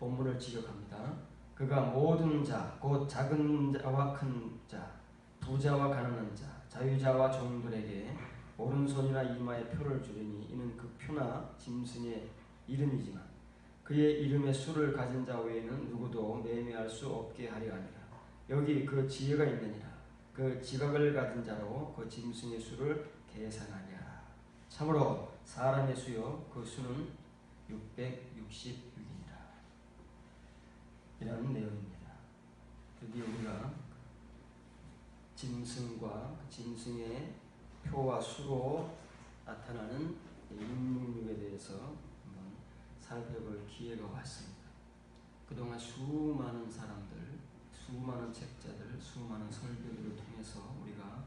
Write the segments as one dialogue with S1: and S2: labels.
S1: 본문을 지적합니다. 그가 모든 자, 곧 작은 자와 큰 자, 부자와 가난한 자, 자유자와 종들에게 오른손이나 이마에 표를 주리니 이는 그 표나 짐승의 이름이지만 그의 이름의 수를 가진 자 외에는 누구도 매매할 수 없게 하려 하니라. 여기 그 지혜가 있느니라. 그 지각을 가진 자로 그 짐승의 수를 계산하니 하라. 참으로 사람의 수요 그 수는 666이니라. 이라는 내용입니다. 드디어 우리가 짐승과 그 짐승의 표와 수로 나타나는 666에 대해서 한번 살펴볼 기회가 왔습니다. 그동안 수많은 사람들, 수많은 책자들, 수많은 설교들을 통해서 우리가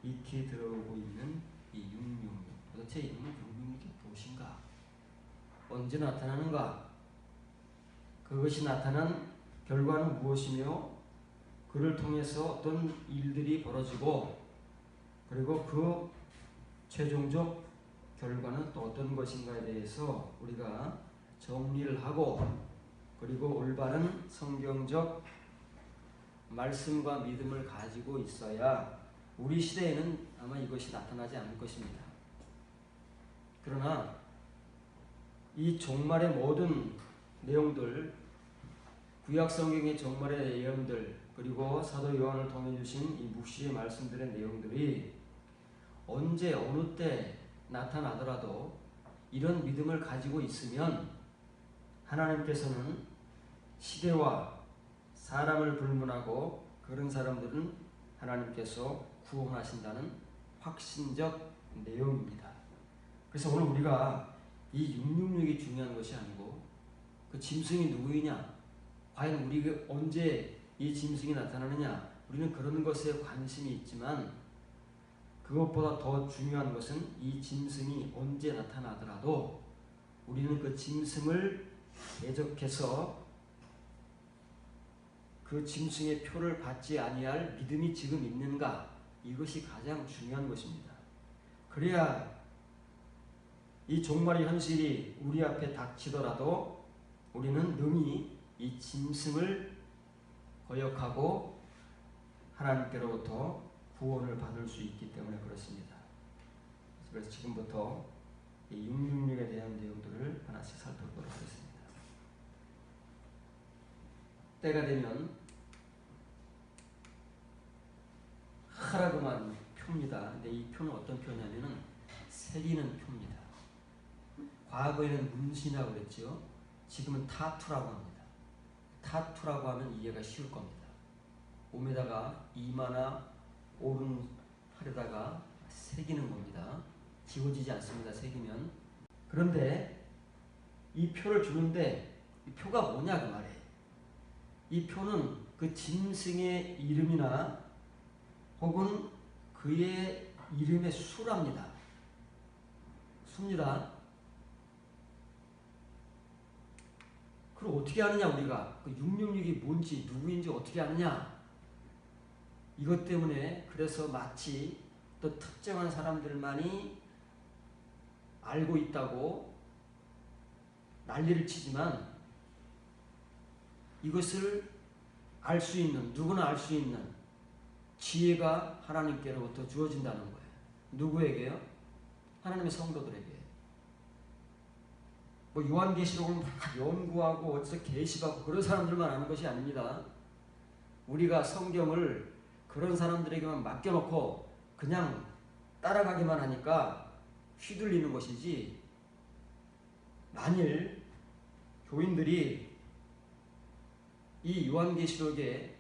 S1: 익히 들어오고 있는 이 666. 도대체 이 666이 무엇인가? 언제 나타나는가? 그것이 나타난 결과는 무엇이며 그를 통해서 어떤 일들이 벌어지고 그리고 그 최종적 결과는 또 어떤 것인가에 대해서 우리가 정리를 하고 그리고 올바른 성경적 말씀과 믿음을 가지고 있어야 우리 시대에는 아마 이것이 나타나지 않을 것입니다. 그러나 이 종말의 모든 내용들, 구약 성경의 종말의 예언들, 그리고 사도 요한을 통해 주신 이 묵시의 말씀들의 내용들이 언제 어느 때 나타나더라도 이런 믿음을 가지고 있으면 하나님께서는 시대와 사람을 불문하고 그런 사람들은 하나님께서 구원하신다는 확신적 내용입니다. 그래서 오늘 우리가 이 666이 중요한 것이 아니고 그 짐승이 누구이냐, 과연 우리가 언제 이 짐승이 나타나느냐, 우리는 그런 것에 관심이 있지만 그것보다 더 중요한 것은 이 짐승이 언제 나타나더라도 우리는 그 짐승을 대적해서 그 짐승의 표를 받지 아니할 믿음이 지금 있는가, 이것이 가장 중요한 것입니다. 그래야 이 종말의 현실이 우리 앞에 닥치더라도 우리는 능히 이 짐승을 거역하고 하나님께로부터 구원을 받을 수 있기 때문에 그렇습니다. 그래서 지금부터 이 666에 대한 내용들을 하나씩 살펴보도록 하겠습니다. 때가 되면 하라고만 표입니다. 근데 이 표는 어떤 표냐면은 새기는 표입니다. 과거에는 문신이라고 그랬죠. 지금은 타투라고 합니다. 타투라고 하면 이해가 쉬울 겁니다. 몸에다가 이마나 오른팔에다가 새기는 겁니다. 지워지지 않습니다. 새기면. 그런데 이 표를 주는데 이 표가 뭐냐 그 말이에요. 이 표는 그 짐승의 이름이나 혹은 그의 이름의 수랍니다. 수입니다. 그럼 어떻게 아느냐 우리가 그 666이 뭔지 누구인지 어떻게 아느냐, 이것 때문에 그래서 마치 또 특정한 사람들만이 알고 있다고 난리를 치지만 이것을 알 수 있는, 누구나 알 수 있는 지혜가 하나님께로부터 주어진다는 거예요. 누구에게요? 하나님의 성도들에게. 뭐 요한계시록을 막 연구하고 어디서 계시받고 그런 사람들만 아는 것이 아닙니다. 우리가 성경을 그런 사람들에게만 맡겨놓고 그냥 따라가기만 하니까 휘둘리는 것이지, 만일 교인들이 이 요한계시록에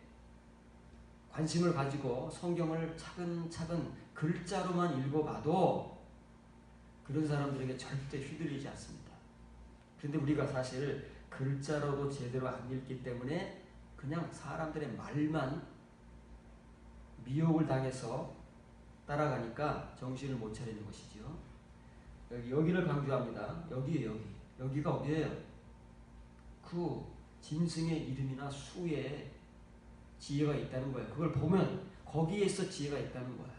S1: 관심을 가지고 성경을 차근차근 글자로만 읽어봐도 그런 사람들에게 절대 휘둘리지 않습니다. 그런데 우리가 사실 글자로도 제대로 안 읽기 때문에 그냥 사람들의 말만 미혹을 당해서 따라가니까 정신을 못 차리는 것이죠. 여기를 강조합니다. 여기에요, 여기. 여기가 어디예요? 그 짐승의 이름이나 수에 지혜가 있다는 거예요. 그걸 보면 거기에서 지혜가 있다는 거예요.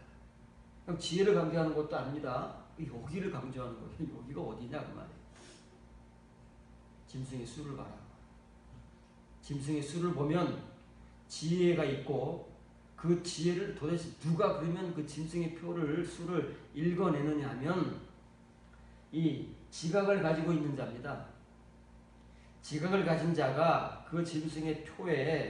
S1: 그럼 지혜를 강조하는 것도 아닙니다. 여기를 강조하는 거예요. 여기가 어디냐 그 말이에요. 짐승의 수를 봐라. 짐승의 수를 보면 지혜가 있고 그 지혜를 도대체 누가 그러면 그 짐승의 수를 읽어내느냐 하면 이 지각을 가지고 있는 자입니다. 지각을 가진 자가 그 짐승의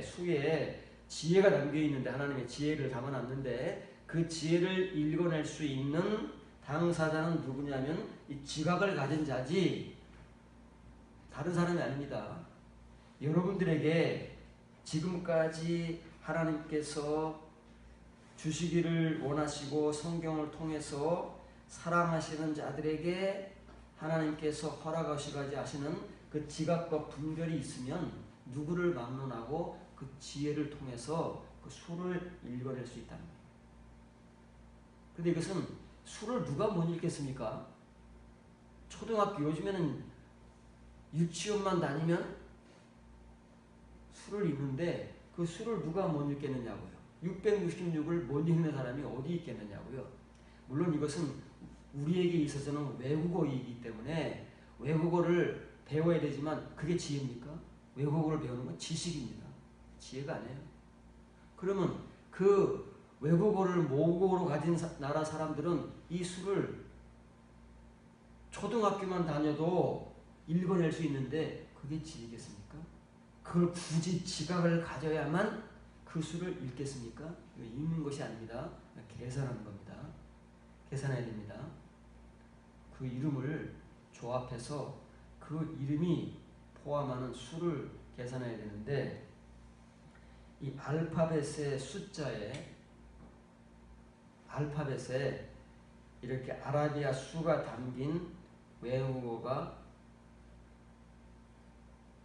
S1: 수에 지혜가 담겨 있는데 하나님의 지혜를 담아놨는데 그 지혜를 읽어낼 수 있는 당사자는 누구냐면 이 지각을 가진 자지 다른 사람이 아닙니다. 여러분들에게 지금까지 하나님께서 주시기를 원하시고 성경을 통해서 사랑하시는 자들에게 하나님께서 허락하시고자 하시는 그 지각과 분별이 있으면 누구를 막론하고 그 지혜를 통해서 그 수를 읽어낼 수 있다는 거예요. 그런데 이것은 수를 누가 못 읽겠습니까? 초등학교 요즘에는 유치원만 다니면 수를 읽는데 그 수를 누가 못 읽겠느냐고요. 666을 못 읽는 사람이 어디 있겠느냐고요. 물론 이것은 우리에게 있어서는 외국어이기 때문에 외국어를 배워야 되지만 그게 지혜입니까? 외국어를 배우는 건 지식입니다. 지혜가 아니에요. 그러면 그 외국어를 모국어로 가진 나라 사람들은 이 수를 초등학교만 다녀도 읽어낼 수 있는데 그게 지혜겠습니까? 그걸 굳이 지각을 가져야만 그 수를 읽겠습니까? 읽는 것이 아닙니다. 계산하는 겁니다. 계산해야 됩니다. 그 이름을 조합해서 그 이름이 포함하는 수를 계산해야 되는데 이 알파벳의 알파벳에 이렇게 아라비아 수가 담긴 외국어가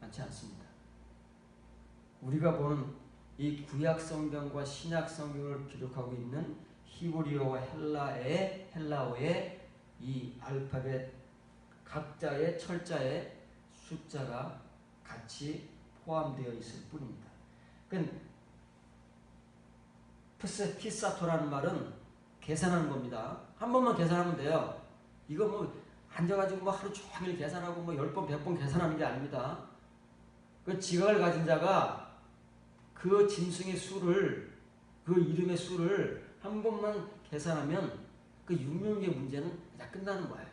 S1: 많지 않습니다. 우리가 보는 이 구약 성경과 신약 성경을 기록하고 있는 히브리어와 헬라어의 이 알파벳 각자의 철자의 숫자가 같이 포함되어 있을 뿐입니다. 그러니까 피사토라는 말은 계산하는 겁니다. 한 번만 계산하면 돼요. 이거 뭐 앉아가지고 하루 종일 계산하고 10번, 100번 계산하는 게 아닙니다. 그 지각을 가진 자가 그 짐승의 그 이름의 수를 한 번만 계산하면 그 666의 문제는 다 끝나는 거예요.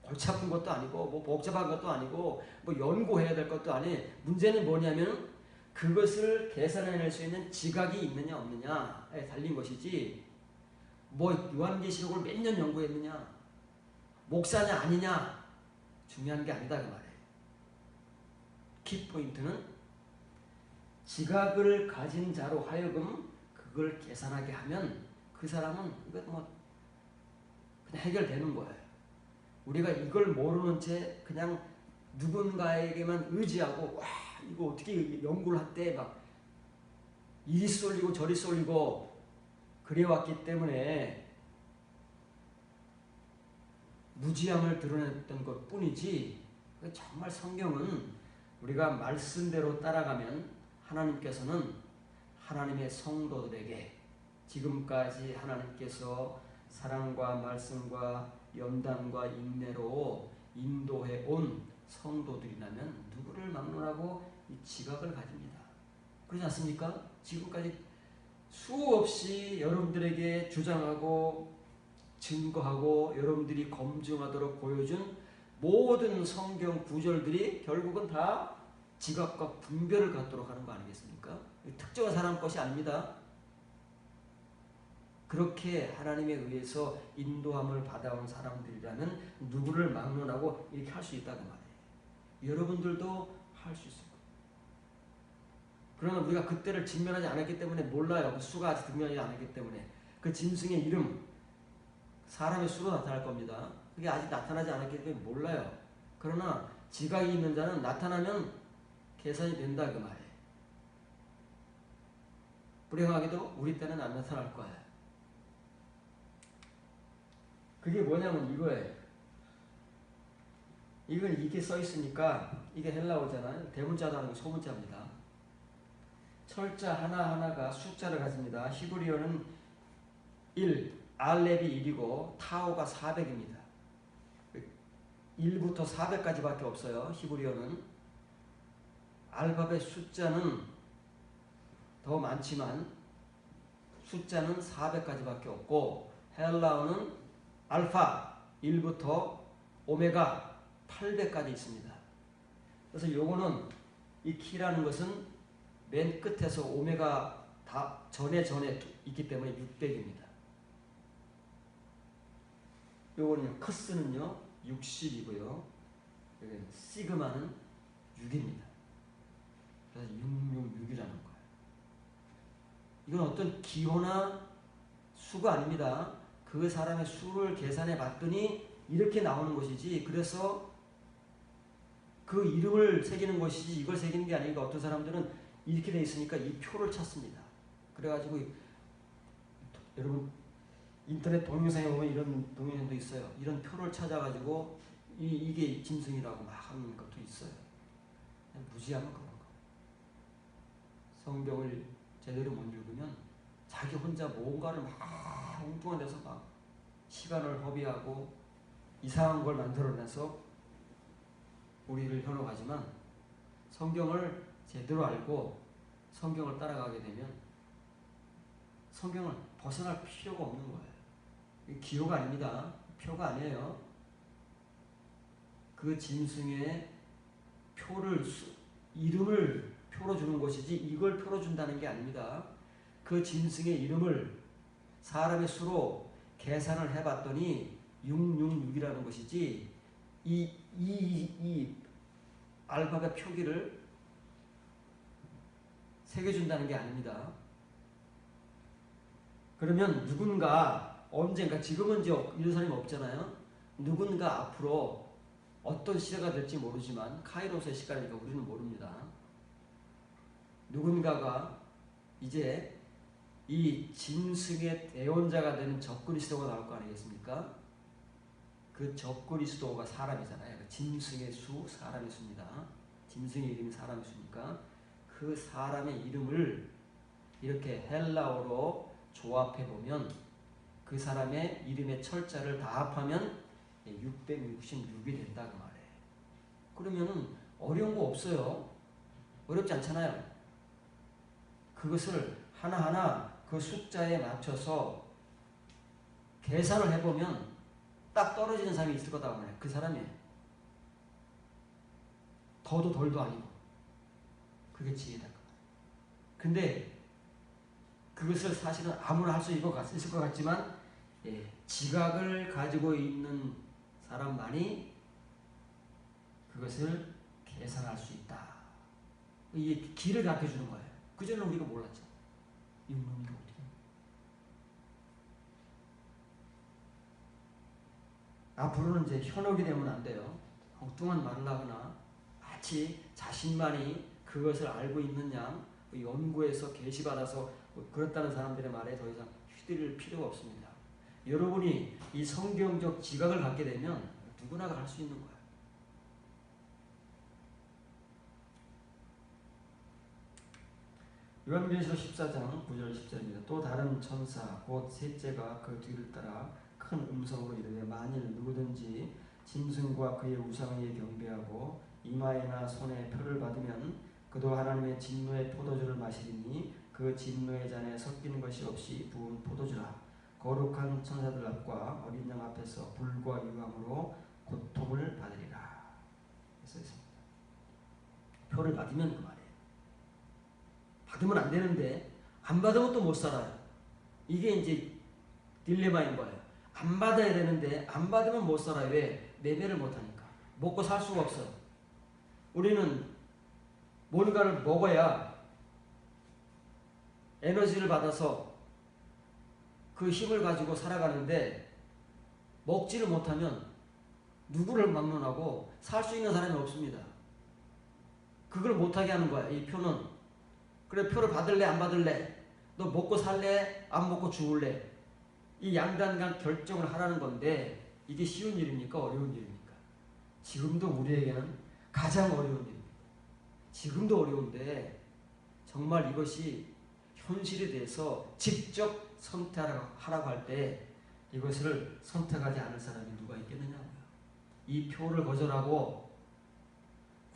S1: 골치 아픈 것도 아니고 뭐 복잡한 것도 아니고 뭐 연구해야 될 것도 아니. 문제는 뭐냐면 그것을 계산해낼 수 있는 지각이 있느냐 없느냐에 달린 것이지 뭐 요한계시록을 몇 년 연구했느냐 목사냐 아니냐 중요한 게 아니다 그 말이에요. 키포인트는 지각을 가진 자로 하여금 그걸 계산하게 하면 그 사람은 이거 뭐 그냥 해결되는 거예요. 우리가 이걸 모르는 채 그냥 누군가에게만 의지하고 와 이거 어떻게 연구를 한때 막 이리 쏠리고 저리 쏠리고 그래왔기 때문에 무지함을 드러냈던 것 뿐이지 정말 성경은 우리가 말씀대로 따라가면 하나님께서는 하나님의 성도들에게 지금까지 하나님께서 사랑과 말씀과 연단과 인내로 인도해 온 성도들이라면 누구를 막론하고 이 지각을 가집니다. 그렇지 않습니까? 지금까지 수없이 여러분들에게 주장하고 증거하고 여러분들이 검증하도록 보여준 모든 성경 구절들이 결국은 다 지각과 분별을 갖도록 하는 거 아니겠습니까? 특정한 사람 것이 아닙니다. 그렇게 하나님에 의해서 인도함을 받아온 사람들이라면 누구를 막론하고 이렇게 할 수 있다고 말해요. 여러분들도 할 수 있을 거예요. 그러나 우리가 그때를 직면하지 않았기 때문에 몰라요. 그 수가 아직 등장하지 않았기 때문에. 그 짐승의 이름, 사람의 수로 나타날 겁니다. 그게 아직 나타나지 않았기 때문에 몰라요. 그러나 지각이 있는 자는 나타나면 계산이 된다 그 말이에요. 불행하게도 우리 때는 안 나타날 거예요. 그게 뭐냐면 이거예요. 이건 이렇게 써 있으니까 이게 헬라어잖아요. 대문자도 아니고 소문자입니다. 철자 하나하나가 숫자를 가집니다. 히브리어는 1, 알렙이 1이고 타오가 400입니다. 1부터 400까지밖에 없어요. 히브리어는. 알파벳 숫자는 더 많지만 숫자는 400까지밖에 없고 헬라어는 알파 1부터 오메가 800까지 있습니다. 그래서 요거는 이 키라는 것은 맨 끝에서 오메가 다 전에 있기 때문에 600입니다. 요거는요, 커스는요 60이고요. 시그마는 6입니다. 그래서 666이라는 거예요. 이건 어떤 기호나 수가 아닙니다. 그 사람의 수를 계산해 봤더니 이렇게 나오는 것이지, 그래서 그 이름을 새기는 것이지 이걸 새기는 게 아니니까 어떤 사람들은 이렇게 돼 있으니까 이 표를 찾습니다. 그래가지고 여러분 인터넷 동영상에 보면 이런 동영상도 있어요. 이런 표를 찾아가지고 이게 짐승이라고 막 하는 것도 있어요. 무지하면 그런 거. 성경을 제대로 못 읽으면 자기 혼자 뭔가를 막 엉뚱한 데서 막 시간을 허비하고 이상한 걸 만들어내서 우리를 현혹하지만, 성경을 제대로 알고 성경을 따라가게 되면 성경을 벗어날 필요가 없는 거예요. 기호가 아닙니다. 표가 아니에요. 그 짐승의 이름을 표로 주는 것이지 이걸 표로 준다는 게 아닙니다. 그 짐승의 이름을 사람의 수로 계산을 해봤더니 666이라는 것이지 이 알파벳 표기를 새겨준다는 게 아닙니다. 그러면 누군가 언젠가, 지금은 이제 이런 사람이 없잖아요. 누군가 앞으로 어떤 시대가 될지 모르지만, 카이로스의 시간이니까 우리는 모릅니다. 누군가가 이제 이 짐승의 대원자가 되는 적그리스도가 나올 거 아니겠습니까? 그 적그리스도가 사람이잖아요. 짐승의 수, 사람의 수입니다. 짐승의 이름이 사람의 수니까 그 사람의 이름을 이렇게 헬라어로 조합해 보면 그 사람의 이름의 철자를 다 합하면 666이 된다 그 말이에요. 그러면은 어려운 거 없어요. 어렵지 않잖아요. 그것을 하나하나 그 숫자에 맞춰서 계산을 해보면 딱 떨어지는 사람이 있을 거다 말이에요. 그 사람이에요. 더도 덜도 아니고. 그게 지혜다. 근데 그것을 사실은 아무나 할 수 있을 것 같지만, 지각을 가지고 있는 사람만이 그것을 계산할 수 있다. 이게 길을 가르쳐주는 거예요. 그전에는 우리가 몰랐죠. 이 놈이 어떻게. 앞으로는 이제 현혹이 되면 안 돼요. 엉뚱한 말을 하거나 마치 자신만이 그것을 알고 있는 양, 연구해서 계시받아서 그렇다는 사람들의 말에 더 이상 휘둘릴 필요가 없습니다. 여러분이 이 성경적 지각을 갖게 되면 누구나 할 수 있는 거예요. 요한계시록 14장 9절 10절입니다. 또 다른 천사 곧 셋째가 그 뒤를 따라 큰 음성으로 이르되 만일 누구든지 짐승과 그의 우상에 경배하고 이마에나 손에 표를 받으면 그도 하나님의 진노의 포도주를 마시리니 그 진노의 잔에 섞이는 것이 없이 부은 포도주라. 거룩한 천사들 앞과 어린 양 앞에서 불과 유황으로 고통을 받으리라. 써 있습니다. 표를 받으면 그 말이에요. 받으면 안 되는데 안 받으면 또 못 살아요. 이게 이제 딜레마인 거예요. 안 받아야 되는데 안 받으면 못 살아요. 왜? 매매를 못하니까. 먹고 살 수가 없어요. 우리는 뭔가를 먹어야 에너지를 받아서 그 힘을 가지고 살아가는데, 먹지를 못하면 누구를 막론하고 살 수 있는 사람이 없습니다. 그걸 못하게 하는 거야, 이 표는. 그래, 표를 받을래 안 받을래? 너 먹고 살래 안 먹고 죽을래? 이 양단간 결정을 하라는 건데, 이게 쉬운 일입니까 어려운 일입니까? 지금도 우리에게는 가장 어려운 일입니다. 지금도 어려운데 정말 이것이 현실이 돼서 직접 선택하라고 할 때 이것을 선택하지 않을 사람이 누가 있겠느냐고요. 이 표를 거절하고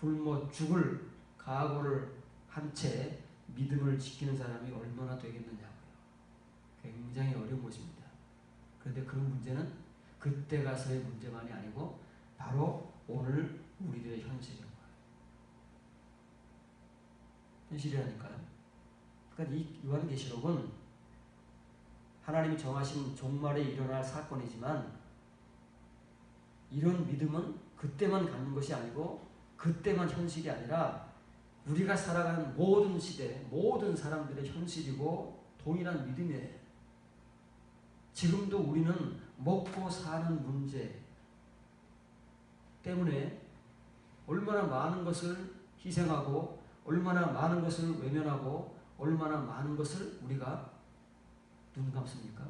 S1: 굶어 죽을 각오를 한 채 믿음을 지키는 사람이 얼마나 되겠느냐고요. 굉장히 어려운 것입니다. 그런데 그 문제는 그때 가서의 문제만이 아니고 바로 오늘 우리들의 현실인 거예요. 현실이라니까요. 그러니까 이 요한계시록은 하나님이 정하신 종말에 일어날 사건이지만 이런 믿음은 그때만 갖는 것이 아니고 그때만 현실이 아니라 우리가 살아가는 모든 시대, 모든 사람들의 현실이고 동일한 믿음이에요. 지금도 우리는 먹고 사는 문제 때문에 얼마나 많은 것을 희생하고 얼마나 많은 것을 외면하고 얼마나 많은 것을 우리가 눈 감습니까?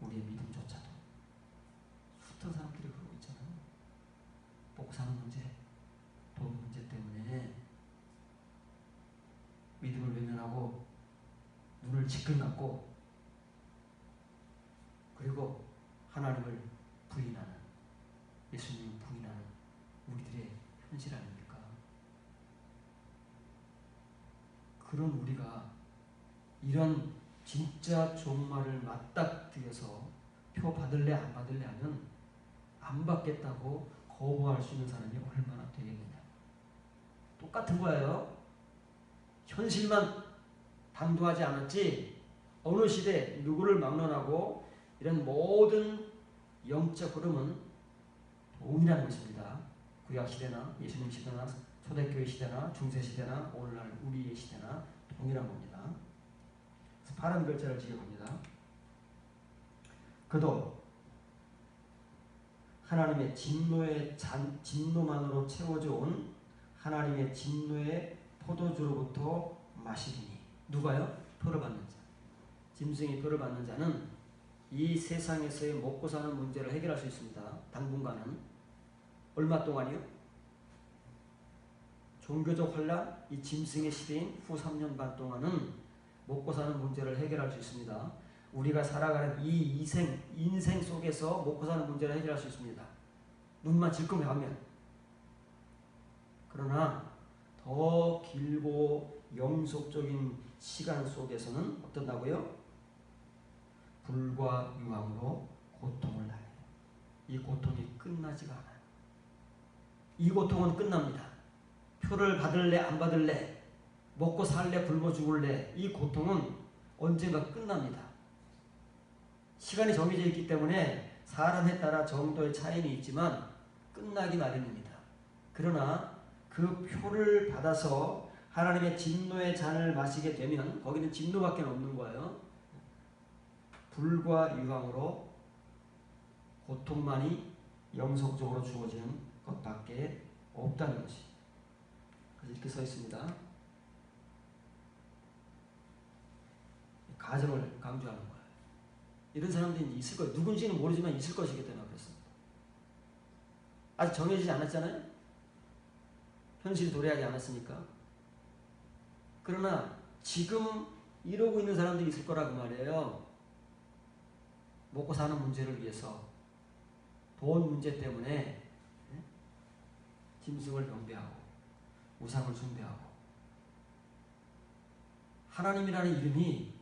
S1: 우리의 믿음조차도 숱한 사람들이 그러고 있잖아요. 먹고 사는 문제, 돈 문제 때문에 믿음을 외면하고 눈을 지끈 감고 그리고 하나님을 부인하는, 예수님을 부인하는 우리들의 현실 아닙니까? 그런 우리가 이런 진짜 종말을 맞닥뜨려서 표 받을래 안 받을래 하면 안 받겠다고 거부할 수 있는 사람이 얼마나 되겠느냐. 똑같은 거예요. 현실만 당도하지 않았지 어느 시대 누구를 막론하고 이런 모든 영적 흐름은 동일한 것입니다. 구약시대나 예수님 시대나 초대교회 시대나 중세시대나 오늘날 우리의 시대나 동일한 겁니다. 파란 글자를 지어봅니다. 그도 하나님의 진노만으로 채워져 온 하나님의 진노의 포도주로부터 마시리니. 누가요? 표를 받는 자. 짐승이 표를 받는 자는 이 세상에서의 먹고 사는 문제를 해결할 수 있습니다. 당분간은. 얼마 동안이요? 종교적 환란, 이 짐승의 시대인 후 3년 반 동안은 먹고 사는 문제를 해결할 수 있습니다. 우리가 살아가는 이 인생 속에서 먹고 사는 문제를 해결할 수 있습니다. 눈만 질끈하면. 그러나 더 길고 영속적인 시간 속에서는 어떤다고요? 불과 유황으로 고통을 당해요. 이 고통이 끝나지가 않아요. 이 고통은 끝납니다. 표를 받을래 안 받을래, 먹고 살래 굶어 죽을래, 이 고통은 언젠가 끝납니다. 시간이 정해져 있기 때문에 사람에 따라 정도의 차이는 있지만 끝나기 마련입니다. 그러나 그 표를 받아서 하나님의 진노의 잔을 마시게 되면 거기는 진노밖에 없는 거예요. 불과 유황으로 고통만이 영속적으로 주어지는 것밖에 없다는 것이. 그래서 이렇게 써 있습니다. 가정을 강조하는 거예요. 이런 사람들이 있을 거예요. 누군지는 모르지만 있을 것이기 때문에 그렇습니다. 아직 정해지지 않았잖아요. 현실이 도래하지 않았으니까. 그러나 지금 이러고 있는 사람들이 있을 거라고 말이에요. 먹고 사는 문제를 위해서 돈 문제 때문에 짐승을 경배하고 우상을 숭배하고 하나님이라는 이름이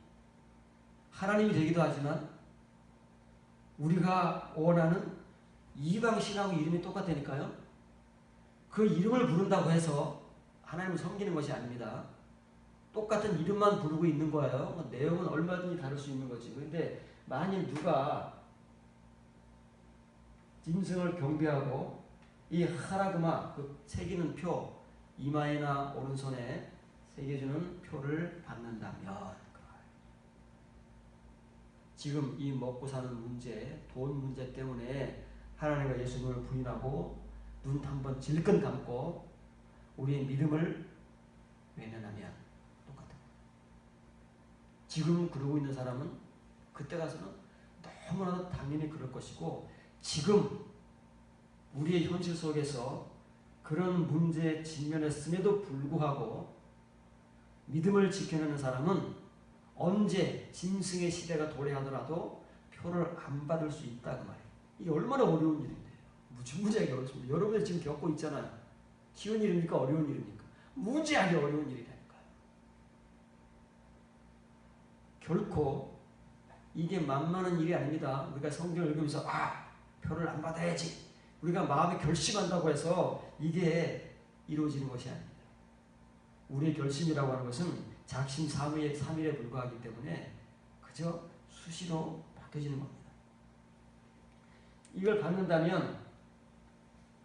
S1: 하나님이 되기도 하지만 우리가 원하는 이방신하고 이름이 똑같다니까요. 그 이름을 부른다고 해서 하나님을 섬기는 것이 아닙니다. 똑같은 이름만 부르고 있는 거예요. 내용은 얼마든지 다를 수 있는 거지. 그런데 만일 누가 짐승을 경배하고 이 하라그마, 그 새기는 표, 이마에나 오른손에 새겨주는 표를 받는다면, 지금 이 먹고 사는 문제, 돈 문제 때문에 하나님과 예수님을 부인하고 눈 한번 질끈 감고 우리의 믿음을 외면하면 똑같아요. 지금 그러고 있는 사람은 그때 가서는 너무나도 당연히 그럴 것이고, 지금 우리의 현실 속에서 그런 문제에 직면했음에도 불구하고 믿음을 지켜내는 사람은 언제 짐승의 시대가 도래하더라도 표를 안 받을 수 있다 그 말이에요. 이게 얼마나 어려운 일인데요. 무지무지하게 어렵습니다. 여러분이 지금 겪고 있잖아요. 쉬운 일입니까? 어려운 일입니까? 무지하게 어려운 일이라니까요. 결코 이게 만만한 일이 아닙니다. 우리가 성경을 읽으면서 표를 안 받아야지, 우리가 마음에 결심한다고 해서 이게 이루어지는 것이 아닙니다. 우리의 결심이라고 하는 것은 작심 삼일에 불과하기 때문에 그저 수시로 바뀌어지는 겁니다. 이걸 받는다면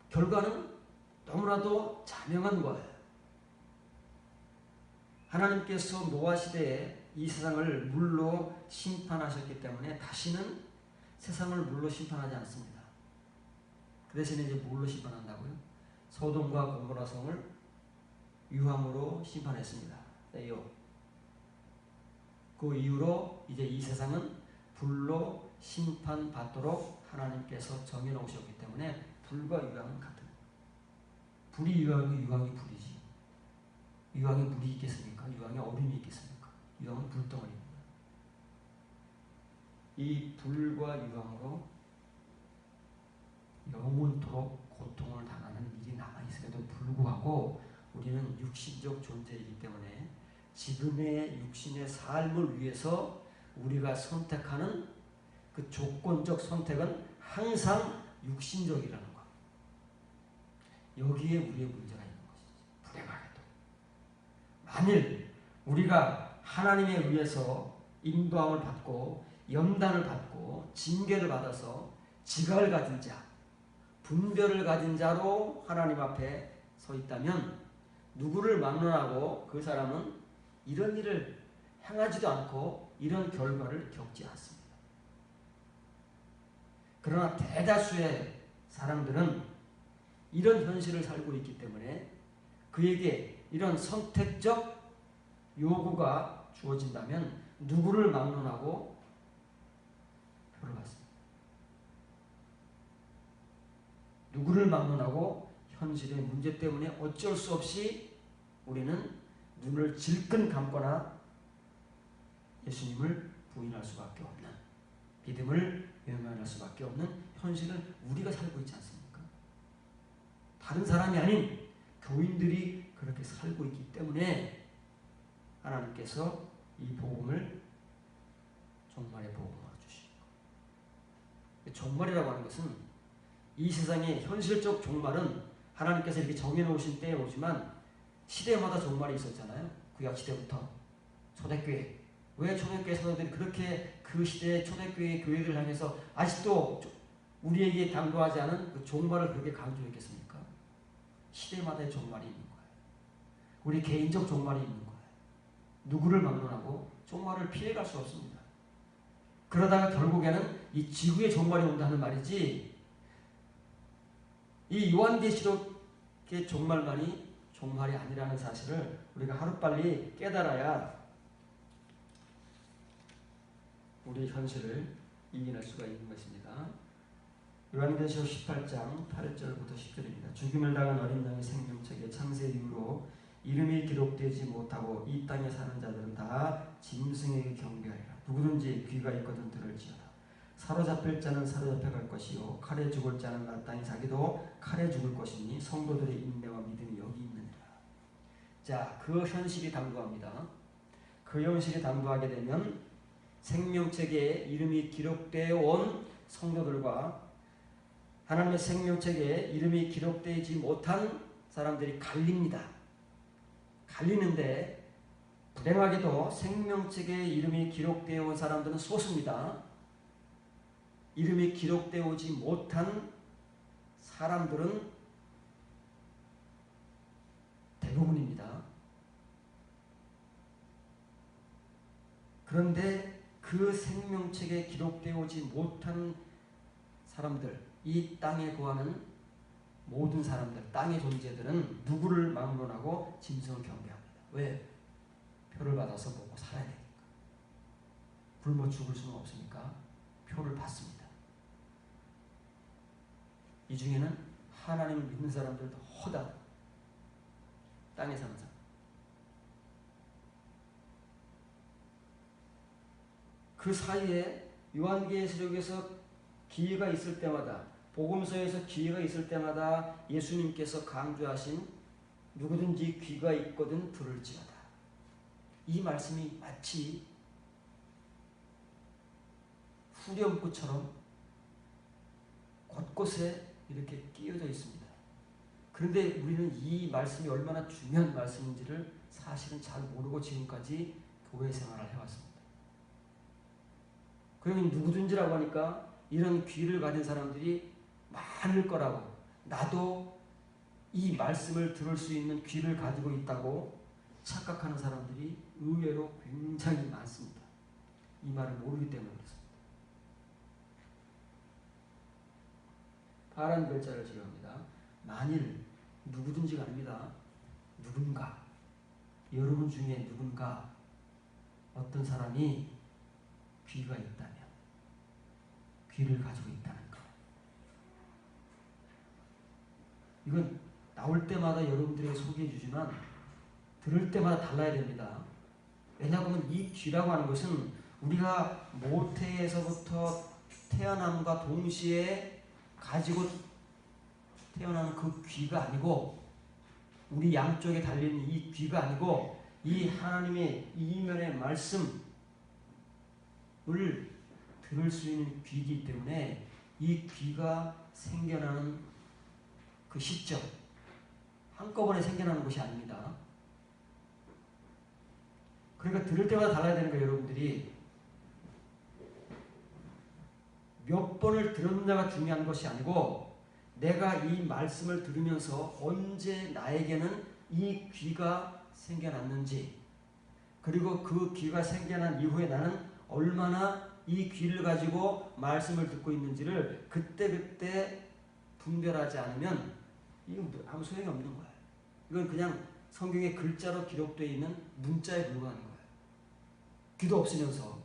S1: 결과는 너무나도 자명한 거예요. 하나님께서 노아 시대에 이 세상을 물로 심판하셨기 때문에 다시는 세상을 물로 심판하지 않습니다. 그 대신에 이제 뭘로 심판한다고요? 소돔과 고모라 성을 유황으로 심판했습니다. 그 이후로 이제 이 세상은 불로 심판받도록 하나님께서 정해놓으셨기 때문에 불과 유황은 같은, 불이 유황이, 유황이 불이지. 유황에 물이 있겠습니까? 유황에 얼음이 있겠습니까? 유황은 불덩어리입니다. 이 불과 유황으로 영원토록 고통을 당하는 일이 남아있음에도 불구하고 우리는 육신적 존재이기 때문에 지금의 육신의 삶을 위해서 우리가 선택하는 그 조건적 선택은 항상 육신적이라는 것. 여기에 우리의 문제가 있는 것이지. 불행하게도. 만일 우리가 하나님에 의해서 인도함을 받고 연단을 받고 징계를 받아서 지각을 가진 자, 분별을 가진 자로 하나님 앞에 서 있다면 누구를 막론하고 그 사람은 이런 일을 행하지도 않고 이런 결과를 겪지 않습니다. 그러나 대다수의 사람들은 이런 현실을 살고 있기 때문에 그에게 이런 선택적 요구가 주어진다면 누구를 막론하고 표를 받습니다. 누구를 막론하고 현실의 문제 때문에 어쩔 수 없이 우리는 눈을 질끈 감거나 예수님을 부인할 수밖에 없는, 믿음을 외면할 수밖에 없는 현실을 우리가 살고 있지 않습니까? 다른 사람이 아닌 교인들이 그렇게 살고 있기 때문에 하나님께서 이 복음을 종말의 복음으로 주시고, 종말이라고 하는 것은 이 세상의 현실적 종말은 하나님께서 이렇게 정해놓으신 때에 오지만 시대마다 종말이 있었잖아요. 구약시대부터 초대교회. 왜 초대교회 사도들이 그렇게 그 시대의 초대교회 교회들을 향해서 아직도 우리에게 당부하지 않은 그 종말을 그렇게 강조했겠습니까? 시대마다의 종말이 있는 거예요. 우리 개인적 종말이 있는 거예요. 누구를 막론하고 종말을 피해갈 수 없습니다. 그러다가 결국에는 이 지구의 종말이 온다는 말이지, 이 요한계시록의 종말만이 종말이 아니라는 사실을 우리가 하루빨리 깨달아야 우리의 현실을 이겨낼 수가 있는 것입니다. 요한계시록 18장 8절부터 10절입니다. 죽임을 당한 어린 양의 생명책에 창세 이후로 이름이 기록되지 못하고 이 땅에 사는 자들은 다 짐승에게 경배하리라. 누구든지 귀가 있거든 들을지어다. 사로잡힐 자는 사로잡혀 갈 것이요 칼에 죽을 자는 마땅히 자기도 칼에 죽을 것이니 성도들의 인내와 믿음이 여기 있느니라. 자, 그 현실이 당부합니다. 그 현실이 당부하게 되면 생명책에 이름이 기록되어 온 성도들과 하나님의 생명책에 이름이 기록되지 못한 사람들이 갈립니다. 갈리는데 불행하게도 생명책에 이름이 기록되어 온 사람들은 소수입니다. 이름이 기록되어 오지 못한 사람들은 대부분입니다. 그런데 그 생명책에 기록되어 오지 못한 사람들, 이 땅에 거하는 모든 사람들, 땅의 존재들은 누구를 막론하고 짐승을 경배합니다. 왜? 표를 받아서 먹고 살아야 되니까. 굶어 죽을 수는 없으니까 표를 받습니다. 이 중에는 하나님을 믿는 사람들도 허다. 땅에 사는 사람. 그 사이에 요한계시록에서 기회가 있을 때마다, 복음서에서 기회가 있을 때마다 예수님께서 강조하신 누구든지 귀가 있거든 들을지어다. 이 말씀이 마치 후렴구처럼 곳곳에 이렇게 끼어져 있습니다. 그런데 우리는 이 말씀이 얼마나 중요한 말씀인지를 사실은 잘 모르고 지금까지 교회 생활을 해왔습니다. 그러면 누구든지라고 하니까 이런 귀를 가진 사람들이 많을 거라고, 나도 이 말씀을 들을 수 있는 귀를 가지고 있다고 착각하는 사람들이 의외로 굉장히 많습니다. 이 말을 모르기 때문에 그렇습니다. 파란 글자를 지어합니다. 만일 누구든지가 아닙니다. 누군가, 여러분 중에 누군가 어떤 사람이 귀가 있다면, 귀를 가지고 있다는 것. 이건 나올 때마다 여러분들에게 소개해 주지만 들을 때마다 달라야 됩니다. 왜냐하면 이 귀라고 하는 것은 우리가 모태에서부터 태어남과 동시에 가지고 태어나는 그 귀가 아니고, 우리 양쪽에 달린 이 귀가 아니고, 이 하나님의 이면의 말씀을 들을 수 있는 귀이기 때문에 이 귀가 생겨나는 그 시점, 한꺼번에 생겨나는 것이 아닙니다. 그러니까 들을 때마다 달라야 되는 거예요. 여러분들이 몇 번을 들었느냐가 중요한 것이 아니고, 내가 이 말씀을 들으면서 언제 나에게는 이 귀가 생겨났는지, 그리고 그 귀가 생겨난 이후에 나는 얼마나 이 귀를 가지고 말씀을 듣고 있는지를 그때그때 분별하지 않으면 이건 아무 소용이 없는 거예요. 이건 그냥 성경의 글자로 기록되어 있는 문자에 불과한 거예요. 귀도 없으면서,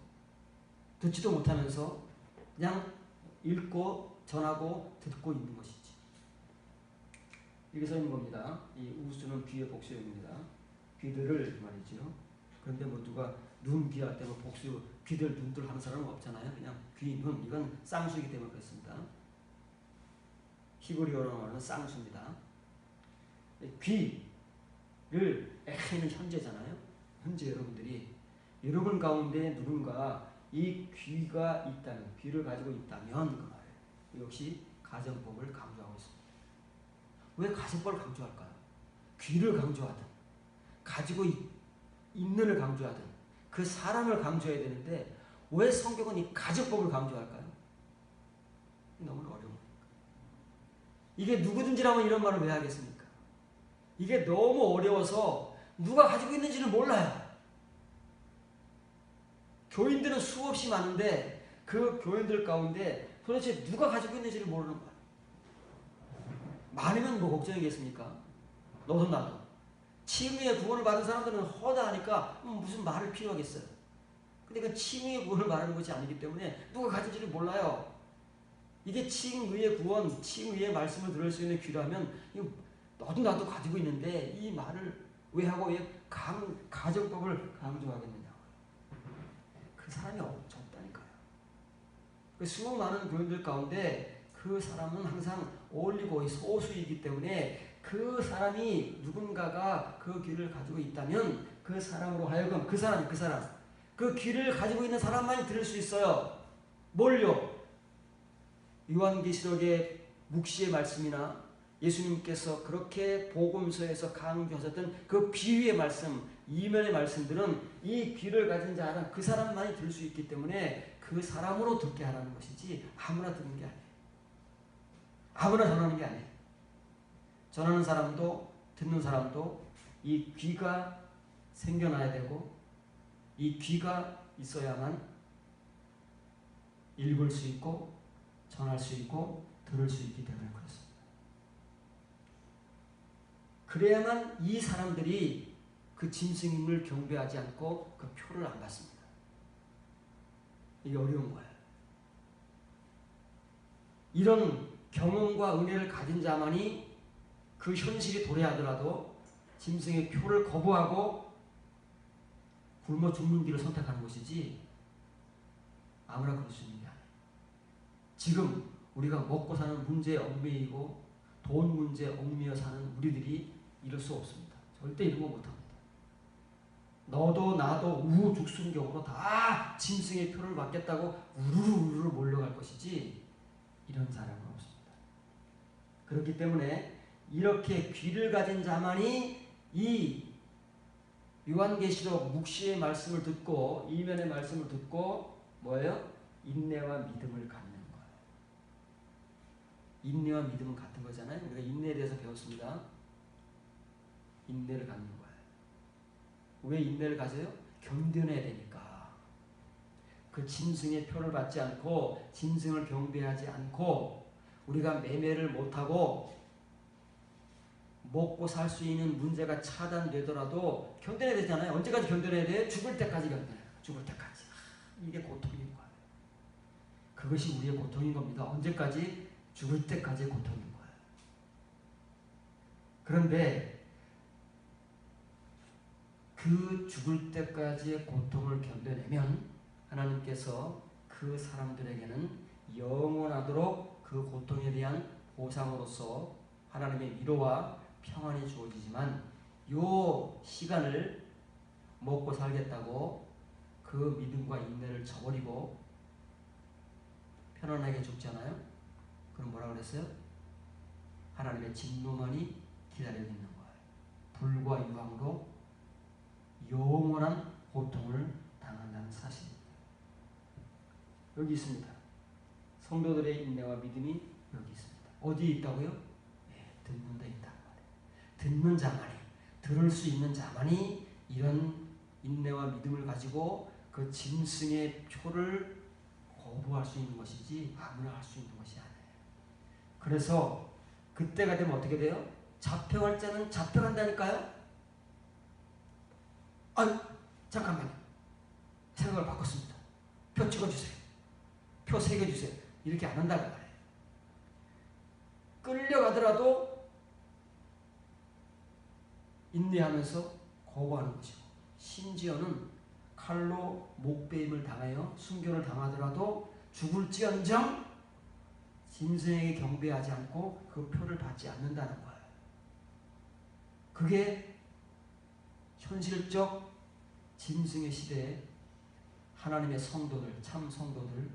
S1: 듣지도 못하면서 그냥 읽고 전하고 듣고 있는 것이지. 이렇게 써 있는 겁니다. 이 우수는 귀의 복수형입니다. 귀들을 말이죠. 그런데 뭐 누가 눈 귀 할 때 뭐 복수, 귀들 눈들 하는 사람은 없잖아요. 그냥 귀, 눈, 이건 쌍수이기 때문에 그렇습니다. 히브리어로 말하는 쌍수입니다. 귀를 에헤는 현재잖아요. 현재 여러분 가운데 누군가 이 귀가 있다면, 귀를 가지고 있다면 그 말이에요. 역시 가정법을 강조하고 있습니다. 왜 가정법을 강조할까요? 귀를 강조하든 가지고 있는을 강조하든 그 사람을 강조해야 되는데 왜 성경은 이 가정법을 강조할까요? 너무 어려운 거니까. 이게 누구든지라면 이런 말을 왜 하겠습니까? 이게 너무 어려워서 누가 가지고 있는지를 몰라요. 교인들은 수없이 많은데 그 교인들 가운데 도대체 누가 가지고 있는지를 모르는 거예요. 많으면 뭐 걱정이겠습니까? 너도 나도. 칭의의 구원을 받은 사람들은 허다하니까 무슨 말을 필요하겠어요. 근데 그 칭의의 구원을 말하는 것이 아니기 때문에 누가 가진지를 몰라요. 이게 칭의의 구원, 칭의의 말씀을 들을 수 있는 귀라면 너도 나도 가지고 있는데 이 말을 왜 하고 왜 가정법을 강조하겠느냐. 그 사람이 없다니까요. 그 수많은 교인들 가운데 그 사람은 항상 어울리고 소수이기 때문에 그 사람이 누군가가 그 귀를 가지고 있다면 그 사람으로 하여금 그 귀를 가지고 있는 사람만이 들을 수 있어요. 뭘요? 요한계시록의 묵시의 말씀이나 예수님께서 그렇게 복음서에서 강조하셨던 그 비유의 말씀, 이면의 말씀들은 이 귀를 가진 자는 그 사람만이 들을 수 있기 때문에 그 사람으로 듣게 하라는 것이지 아무나 듣는 게 아니에요. 아무나 전하는 게 아니에요. 전하는 사람도 듣는 사람도 이 귀가 생겨나야 되고 이 귀가 있어야만 읽을 수 있고 전할 수 있고 들을 수 있기 때문에 그렇습니다. 그래야만 이 사람들이 그 짐승을 경배하지 않고 그 표를 안 받습니다. 이게 어려운 거예요. 이런 경험과 은혜를 가진 자만이 그 현실이 도래하더라도 짐승의 표를 거부하고 굶어 죽는 길을 선택하는 것이지 아무나 그럴 수 있는 게 아니에요. 지금 우리가 먹고 사는 문제에 얽매이고 돈 문제에 얽매여 사는 우리들이 이럴 수 없습니다. 절대 이런 거 못합니다. 너도 나도 우후죽순경으로 다 짐승의 표를 받겠다고 우르르 몰려갈 것이지 이런 사람은 없습니다. 그렇기 때문에 이렇게 귀를 가진 자만이 이 요한계시록 묵시의 말씀을 듣고 이면의 말씀을 듣고 뭐예요? 인내와 믿음을 갖는 거예요. 인내와 믿음은 같은 거잖아요. 우리가 인내에 대해서 배웠습니다. 인내를 갖는 거예요. 왜 인내를 가져요? 견뎌내야 되니까. 그 짐승의 표를 받지 않고 짐승을 경배하지 않고 우리가 매매를 못하고 먹고 살 수 있는 문제가 차단되더라도 견뎌내야 되잖아요. 언제까지 견뎌내야 돼요? 죽을 때까지 견뎌내요. 죽을 때까지. 이게 고통인 거예요. 그것이 우리의 고통인 겁니다. 언제까지? 죽을 때까지의 고통인 거예요. 그런데 그 죽을 때까지의 고통을 견뎌내면 하나님께서 그 사람들에게는 영원하도록 그 고통에 대한 보상으로서 하나님의 위로와 평안이 주어지지만 요 시간을 먹고 살겠다고 그 믿음과 인내를 저버리고 편안하게 죽잖아요. 그럼 뭐라고 그랬어요? 하나님의 진노만이 기다리고 있는 거예요. 불과 유황으로 영원한 고통을 당한다는 사실입니다. 여기 있습니다. 성도들의 인내와 믿음이 여기 있습니다. 어디에 있다고요? 네, 듣는 데 있다는 말이에요. 듣는 자만이, 들을 수 있는 자만이 이런 인내와 믿음을 가지고 그 짐승의 표를 거부할 수 있는 것이지 아무나 할 수 있는 것이 아니에요. 그래서 그때가 되면 어떻게 돼요? 잡혀갈 자는 잡혀간다니까요? 잠깐만요. 생각을 바꿨습니다. 표 찍어주세요. 표 새겨주세요. 이렇게 안 한다고 말해요. 끌려가더라도 인내하면서 거부하는 것이고 심지어는 칼로 목베임을 당하여 순교를 당하더라도 죽을지언정 짐승에게 경배하지 않고 그 표를 받지 않는다는 거예요. 그게 현실적 짐승의 시대에 하나님의 성도들, 참 성도들,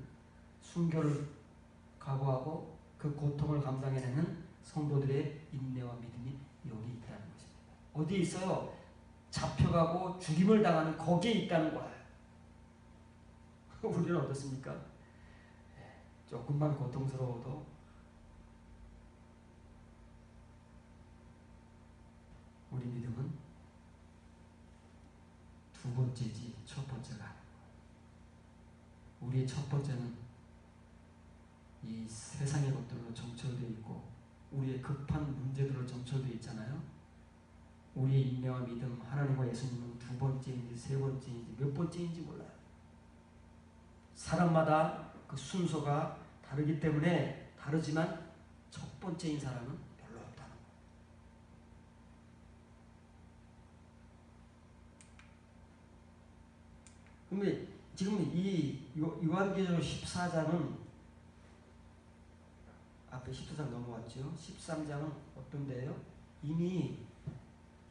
S1: 순교를 각오하고 그 고통을 감당해내는 성도들의 인내와 믿음이 여기 있다는 것입니다. 어디 있어요? 잡혀가고 죽임을 당하는 거기에 있다는 거예요. 우리는 어떻습니까? 조금만 고통스러워도 우리 믿음은 두 번째지 첫 번째가 아니고 우리의 첫 번째는 이 세상의 것들로 점철되어 있고 우리의 급한 문제들로 점철되어 있잖아요. 우리의 인내와 믿음, 하나님과 예수님은 두 번째인지 세 번째인지 몇 번째인지 몰라요. 사람마다 그 순서가 다르기 때문에 다르지만 첫 번째인 사람은 별로 없다는 거예요. 근데 지금 이 요한계시록 14장은 앞에 14장 넘어왔죠. 13장은 어떤 데요? 이미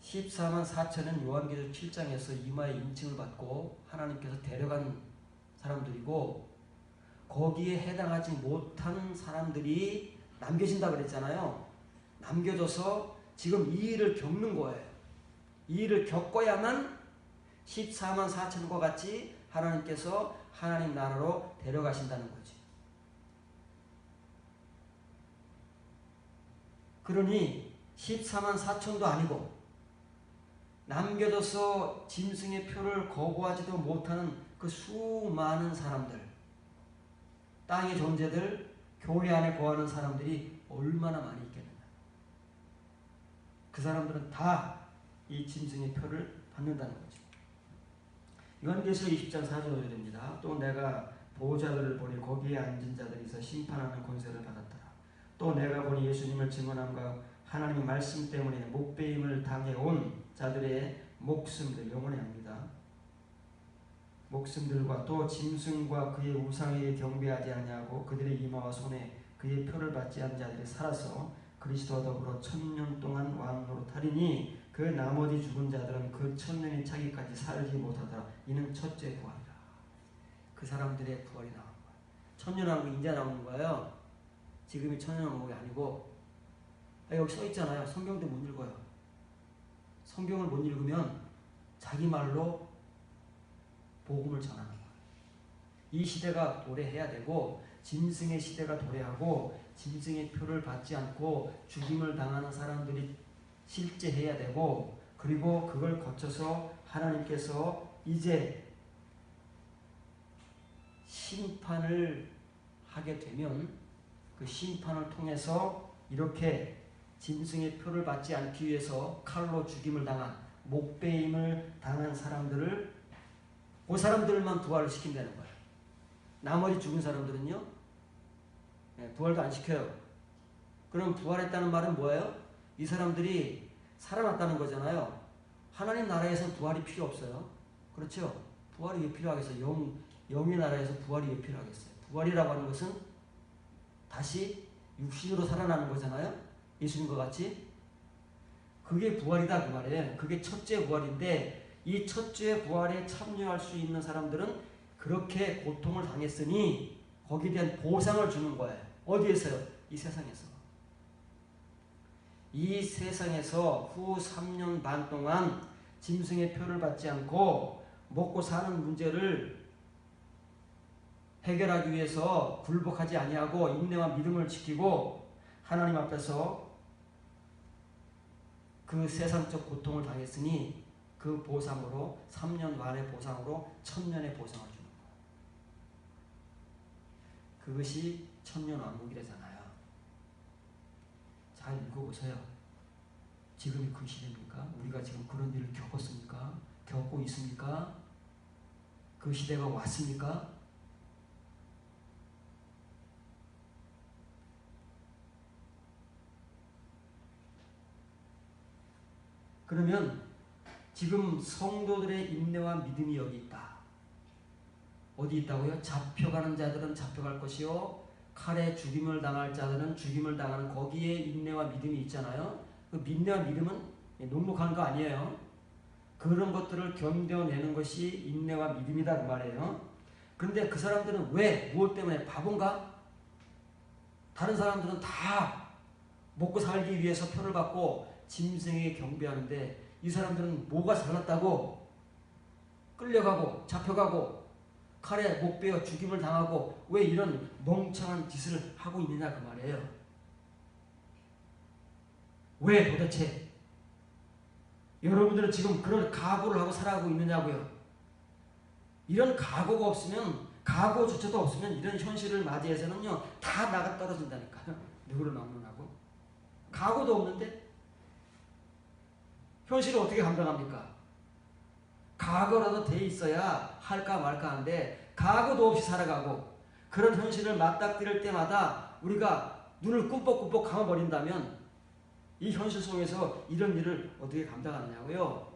S1: 14만 4천은 요한계시록 7장에서 이마에 인칭을 받고 하나님께서 데려간 사람들이고 거기에 해당하지 못한 사람들이 남겨진다 그랬잖아요. 남겨져서 지금 이 일을 겪는 거예요. 이 일을 겪어야만 14만 4천과 같이 하나님께서 하나님 나라로 데려가신다는 거지. 그러니 14만 4천도 아니고 남겨져서 짐승의 표를 거부하지도 못하는 그 수많은 사람들, 땅의 존재들, 교회 안에 거하는 사람들이 얼마나 많이 있겠느냐. 그 사람들은 다 이 짐승의 표를 받는다는 거죠. 요한계시록 20장 4절 5절입니다. 또 내가 보호자들을 보니 거기에 앉은 자들이 있어 심판하는 권세를 받았더라. 또 내가 보니 예수님을 증언함과 하나님의 말씀 때문에 목베임을 당해온 자들의 목숨들, 영원히 합니다. 목숨들과 또 짐승과 그의 우상에게 경배하지 아니하고 그들의 이마와 손에 그의 표를 받지 않은 자들이 살아서 그리스도와 더불어 1000년 동안 왕 노릇하리니 그 나머지 죽은 자들은 그 1000년이 차기까지 살지 못하더라. 이는 첫째 부활이라. 그 사람들의 부활이 나온 거예요. 1000년 하고 이제 나오는 거예요. 지금이 1000년 왕국이 아니고. 여기 써 있잖아요. 성경도 못 읽어요. 성경을 못 읽으면 자기 말로 복음을 전하는 거예요. 이 시대가 도래해야 되고 짐승의 시대가 도래하고 짐승의 표를 받지 않고 죽임을 당하는 사람들이 실제해야 되고, 그리고 그걸 거쳐서 하나님께서 이제 심판을 하게 되면 그 심판을 통해서 이렇게 짐승의 표를 받지 않기 위해서 칼로 죽임을 당한, 목베임을 당한 사람들을, 그 사람들만 부활을 시킨다는 거예요. 나머지 죽은 사람들은요, 부활도 안 시켜요. 그럼 부활했다는 말은 뭐예요? 이 사람들이 살아났다는 거잖아요. 하나님 나라에서 부활이 필요 없어요. 그렇죠? 부활이 왜 필요하겠어요? 영의 나라에서 부활이 왜 필요하겠어요? 부활이라고 하는 것은 다시 육신으로 살아나는 거잖아요. 예수님과 같이. 그게 부활이다 그 말이에요. 그게 첫째 부활인데, 이 첫째 부활에 참여할 수 있는 사람들은 그렇게 고통을 당했으니 거기에 대한 보상을 주는 거예요. 어디에서요? 이 세상에서. 이 세상에서 후 3년 반 동안 짐승의 표를 받지 않고 먹고 사는 문제를 해결하기 위해서 굴복하지 아니하고 인내와 믿음을 지키고 하나님 앞에서 그 세상적 고통을 당했으니 그 보상으로 3년 반의 보상으로 1000년의 보상을 주는 거예요. 그것이 1000년 왕국이라잖아요. 잘 읽어보세요. 지금이 그 시대입니까? 우리가 지금 그런 일을 겪었습니까? 겪고 있습니까? 그 시대가 왔습니까? 그러면 지금 성도들의 인내와 믿음이 여기 있다. 어디 있다고요? 잡혀가는 자들은 잡혀갈 것이요, 칼에 죽임을 당할 자들은 죽임을 당하는, 거기에 인내와 믿음이 있잖아요. 그 인내와 믿음은 녹록한 거 아니에요. 그런 것들을 견뎌내는 것이 인내와 믿음이다 그 말이에요. 그런데 그 사람들은 왜? 무엇 때문에? 바본가? 다른 사람들은 다 먹고 살기 위해서 표를 받고 짐승에게 경배하는데, 이 사람들은 뭐가 잘났다고? 끌려가고 잡혀가고 칼에 목 베어 죽임을 당하고 왜 이런 멍청한 짓을 하고 있느냐 그 말이에요. 왜 도대체? 여러분들은 지금 그런 각오를 하고 살아가고 있느냐고요. 이런 각오가 없으면, 각오조차도 없으면 이런 현실을 맞이해서는요 다 나가 떨어진다니까요. 누구를 막론하고 각오도 없는데 현실을 어떻게 감당합니까? 각오라도 돼 있어야 할까 말까 하는데 각오도 없이 살아가고, 그런 현실을 맞닥뜨릴 때마다 우리가 눈을 꿈뻑꿈뻑 감아버린다면 이 현실 속에서 이런 일을 어떻게 감당하느냐고요.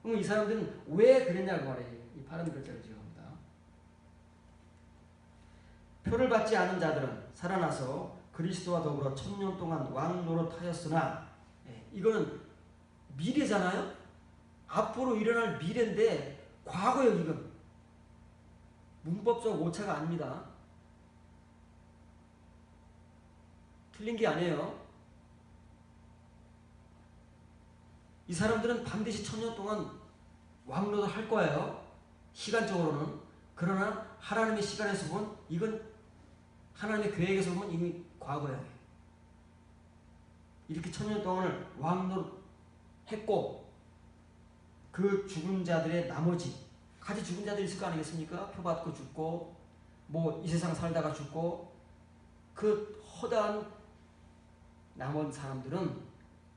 S1: 그럼 이 사람들은 왜 그랬냐고 말이에요. 이 파란 글자를 지어봅니다. 표를 받지 않은 자들은 살아나서 그리스도와 더불어 1000년 동안 왕 노릇하였으나, 이거는 미래잖아요. 앞으로 일어날 미래인데 과거예요. 지금 문법적 오차가 아닙니다. 틀린 게 아니에요. 이 사람들은 반드시 1000년 동안 왕노릇을 할 거예요. 시간적으로는. 그러나 하나님의 시간에서 보면 이건, 하나님의 계획에서 보면 이미 과거예요. 이렇게 1000년 동안을 왕노릇 했고, 그 죽은 자들의 나머지, 같이 죽은 자들이 있을 거 아니겠습니까? 표 받고 죽고, 뭐 이 세상 살다가 죽고, 그 허다한 남은 사람들은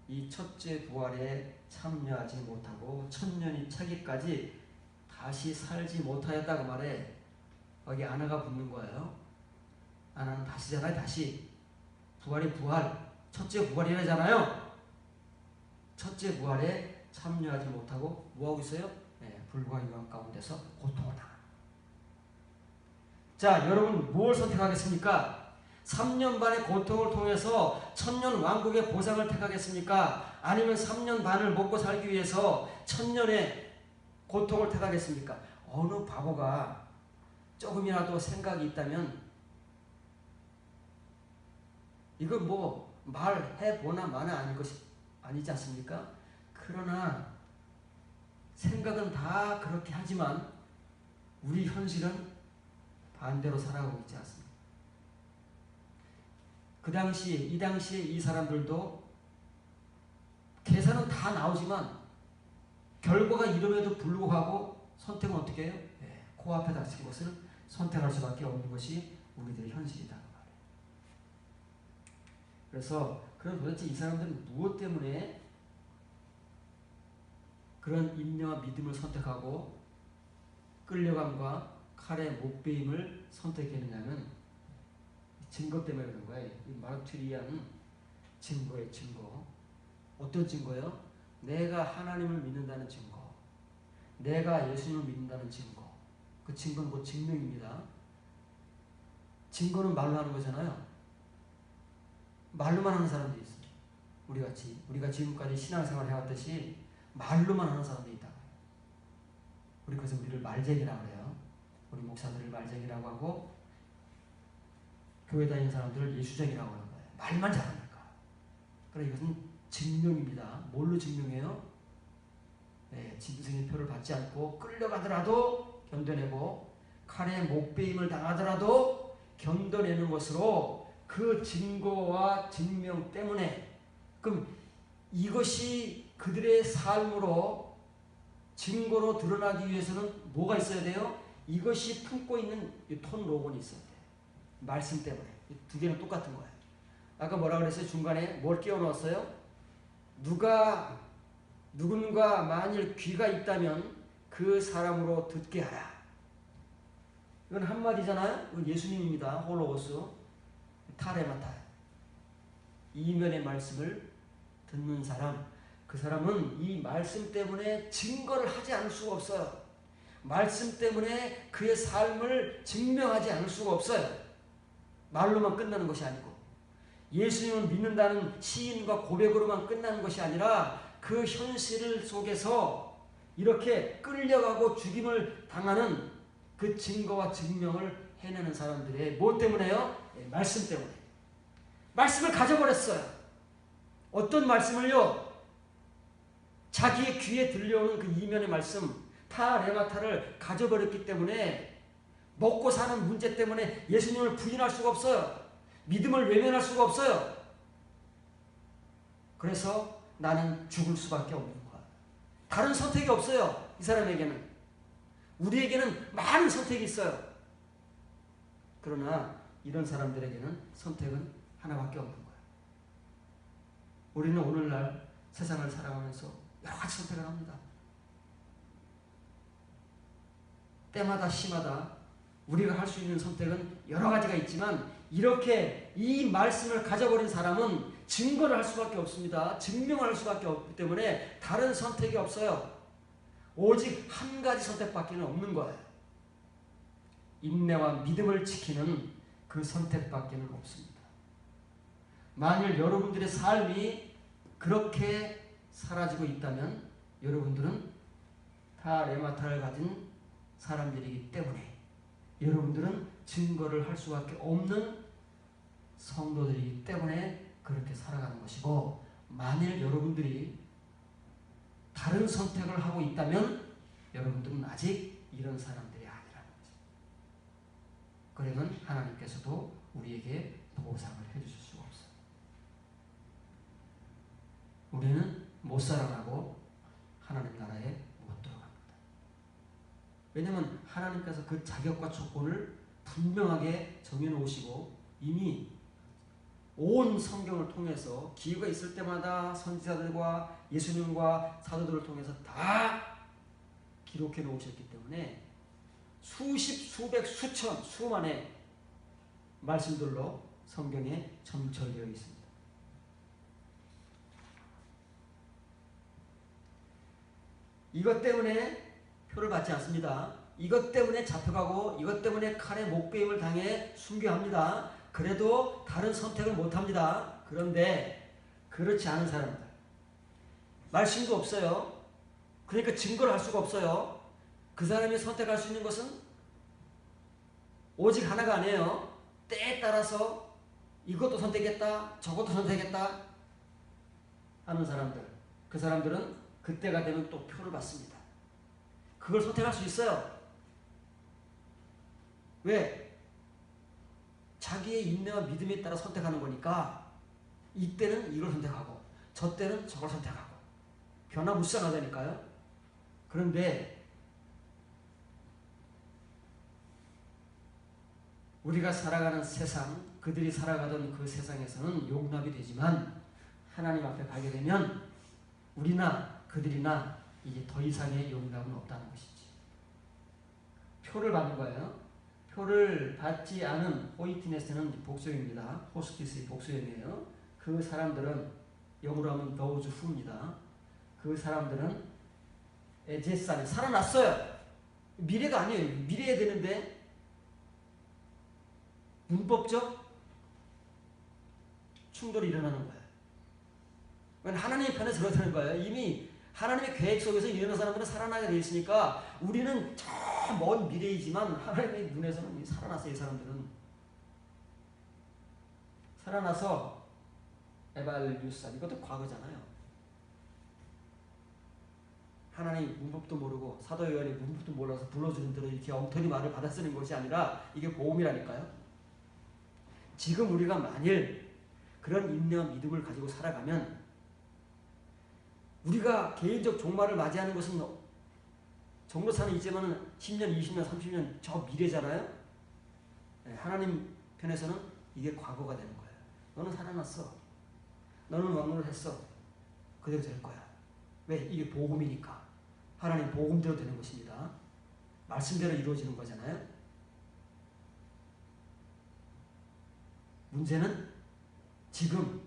S1: 이 첫째 부활에 참여하지 못하고 1000년이 차기까지 다시 살지 못하였다고 말해. 여기 아나가 붙는 거예요. 아나는 다시잖아요. 다시. 부활이 부활. 첫째 부활이라잖아요. 첫째 부활에 참여하지 못하고 뭐하고 있어요? 불과 유황 가운데서 고통을 당합니다. 자, 여러분 뭘 선택하겠습니까? 3년 반의 고통을 통해서 천년 왕국의 보상을 택하겠습니까? 아니면 3년 반을 먹고 살기 위해서 천년의 고통을 택하겠습니까? 어느 바보가 조금이라도 생각이 있다면 이거 뭐 말해보나 마나 아니지 않습니까? 그러나 생각은 다 그렇게 하지만 우리 현실은 반대로 살아가고 있지 않습니까? 이 당시에 이 사람들도 계산은 다 나오지만 결과가 이름에도 불구하고 선택은 어떻게 해요? 코앞에 닥친 것을 선택할 수밖에 없는 것이 우리들의 현실이다. 그래서 그럼 도대체 이 사람들은 무엇 때문에 그런 인내와 믿음을 선택하고 끌려감과 칼의 목베임을 선택했느냐면 증거 때문에 그런 거예요. 이 마르투리안 증거의 증거. 어떤 증거요? 내가 하나님을 믿는다는 증거. 내가 예수님을 믿는다는 증거. 그 증거는 곧 증명입니다. 증거는 말로 하는 거잖아요. 말로만 하는 사람들이 있어요. 우리가 지금까지 신앙생활을 해왔듯이 말로만 하는 사람들이 있다고 해요. 그래서 우리를 말쟁이라고 해요. 우리 목사들을 말쟁이라고 하고 교회 다니는 사람들을 예수쟁이라고 하는 거예요. 말만 잘하니까. 그러나 이것은 증명입니다. 뭘로 증명해요? 짐승의 표를 받지 않고 끌려가더라도 견뎌내고 칼의 목베임을 당하더라도 견뎌내는 것으로 그 증거와 증명 때문에 그럼 이것이 그들의 삶으로 증거로 드러나기 위해서는 뭐가 있어야 돼요? 이것이 품고 있는 톤 로건이 있어야 돼요. 말씀 때문에. 이 두 개는 똑같은 거예요. 아까 뭐라 그랬어요? 중간에 뭘 끼워 넣었어요? 누군가 만일 귀가 있다면 그 사람으로 듣게 하라. 이건 한마디잖아요? 이건 예수님입니다. 홀로고스. 타레마타. 이면의 말씀을 듣는 사람. 그 사람은 이 말씀 때문에 증거를 하지 않을 수가 없어요. 말씀 때문에 그의 삶을 증명하지 않을 수가 없어요. 말로만 끝나는 것이 아니고 예수님을 믿는다는 시인과 고백으로만 끝나는 것이 아니라 그 현실 속에서 이렇게 끌려가고 죽임을 당하는 그 증거와 증명을 해내는 사람들의 뭐 때문에요? 말씀 때문에. 말씀을 가져버렸어요. 어떤 말씀을요? 자기의 귀에 들려오는 그 이면의 말씀 타레마타를 가져버렸기 때문에 먹고 사는 문제 때문에 예수님을 부인할 수가 없어요. 믿음을 외면할 수가 없어요. 그래서 나는 죽을 수밖에 없는 거야. 다른 선택이 없어요. 이 사람에게는. 우리에게는 많은 선택이 있어요. 그러나 이런 사람들에게는 선택은 하나밖에 없는 거야. 우리는 오늘날 세상을 살아가면서 여러 가지 선택을 합니다. 때마다 시마다 우리가 할 수 있는 선택은 여러 가지가 있지만 이렇게 이 말씀을 가져버린 사람은 증거를 할 수밖에 없습니다. 증명을 할 수밖에 없기 때문에 다른 선택이 없어요. 오직 한 가지 선택밖에 없는 거예요. 인내와 믿음을 지키는 그 선택밖에 없습니다. 만일 여러분들의 삶이 그렇게 사라지고 있다면 여러분들은 타레마타를 가진 사람들이기 때문에 여러분들은 증거를 할 수밖에 없는 성도들이기 때문에 그렇게 살아가는 것이고 만일 여러분들이 다른 선택을 하고 있다면 여러분들은 아직 이런 사람들이 아니라는 거죠. 그러면 하나님께서도 우리에게 보상을 해주실 수가 없어요. 우리는 못 살아가고 하나님 나라에 못 들어갑니다. 왜냐하면 하나님께서 그 자격과 조건을 분명하게 정해놓으시고 이미 온 성경을 통해서 기회가 있을 때마다 선지자들과 예수님과 사도들을 통해서 다 기록해 놓으셨기 때문에 수십, 수백, 수천, 수만의 말씀들로 성경에 점철되어 있습니다. 이것 때문에 표를 받지 않습니다. 이것 때문에 잡혀가고 이것 때문에 칼에 목베임을 당해 순교합니다.
S2: 그래도 다른 선택을 못합니다. 그런데 그렇지 않은 사람들, 말씀도 없어요. 그러니까 증거를 할 수가 없어요. 그 사람이 선택할 수 있는 것은 오직 하나가 아니에요. 때에 따라서 이것도 선택했다, 저것도 선택했다 하는 사람들, 그 사람들은 그때가 되면 또 표를 받습니다. 그걸 선택할 수 있어요. 왜? 자기의 인내와 믿음에 따라 선택하는 거니까 이때는 이걸 선택하고 저 때는 저걸 선택하고 변화무쌍하다니까요. 그런데 우리가 살아가는 세상, 그들이 살아가던 그 세상에서는 용납이 되지만 하나님 앞에 가게 되면 우리나 그들이나 이제 더 이상의 용납은 없다는 것이지. 표를 받는 거예요. 표를 받지 않은 호이티네스는 복수형입니다. 호스티스의 복수형이에요. 그 사람들은 영어로 하면 those who입니다. 그 사람들은 에제산이 살아났어요. 미래가 아니에요. 미래에 되는데 문법적 충돌이 일어나는 거예요. 하나님의 편에 들어가는 거예요. 이미 하나님의 계획 속에서 일어나는 사람들은 살아나게 되어 있으니까 우리는 저 먼 미래이지만 하나님의 눈에서는 살아났어요. 이 사람들은 살아나서 에발류산, 이것도 과거잖아요. 하나님 문법도 모르고 사도 요한이 문법도 몰라서 불러주는 대로 이렇게 엉터리 말을 받아 쓰는 것이 아니라 이게 복음이라니까요. 지금 우리가 만일 그런 인내와 믿음을 가지고 살아가면 우리가 개인적 종말을 맞이하는 것은 종로사는 있지만 10년, 20년, 30년 저 미래잖아요. 하나님 편에서는 이게 과거가 되는 거예요. 너는 살아났어. 너는 왕노를 했어. 그대로 될 거야. 왜? 이게 복음이니까. 하나님 복음대로 되는 것입니다. 말씀대로 이루어지는 거잖아요. 문제는 지금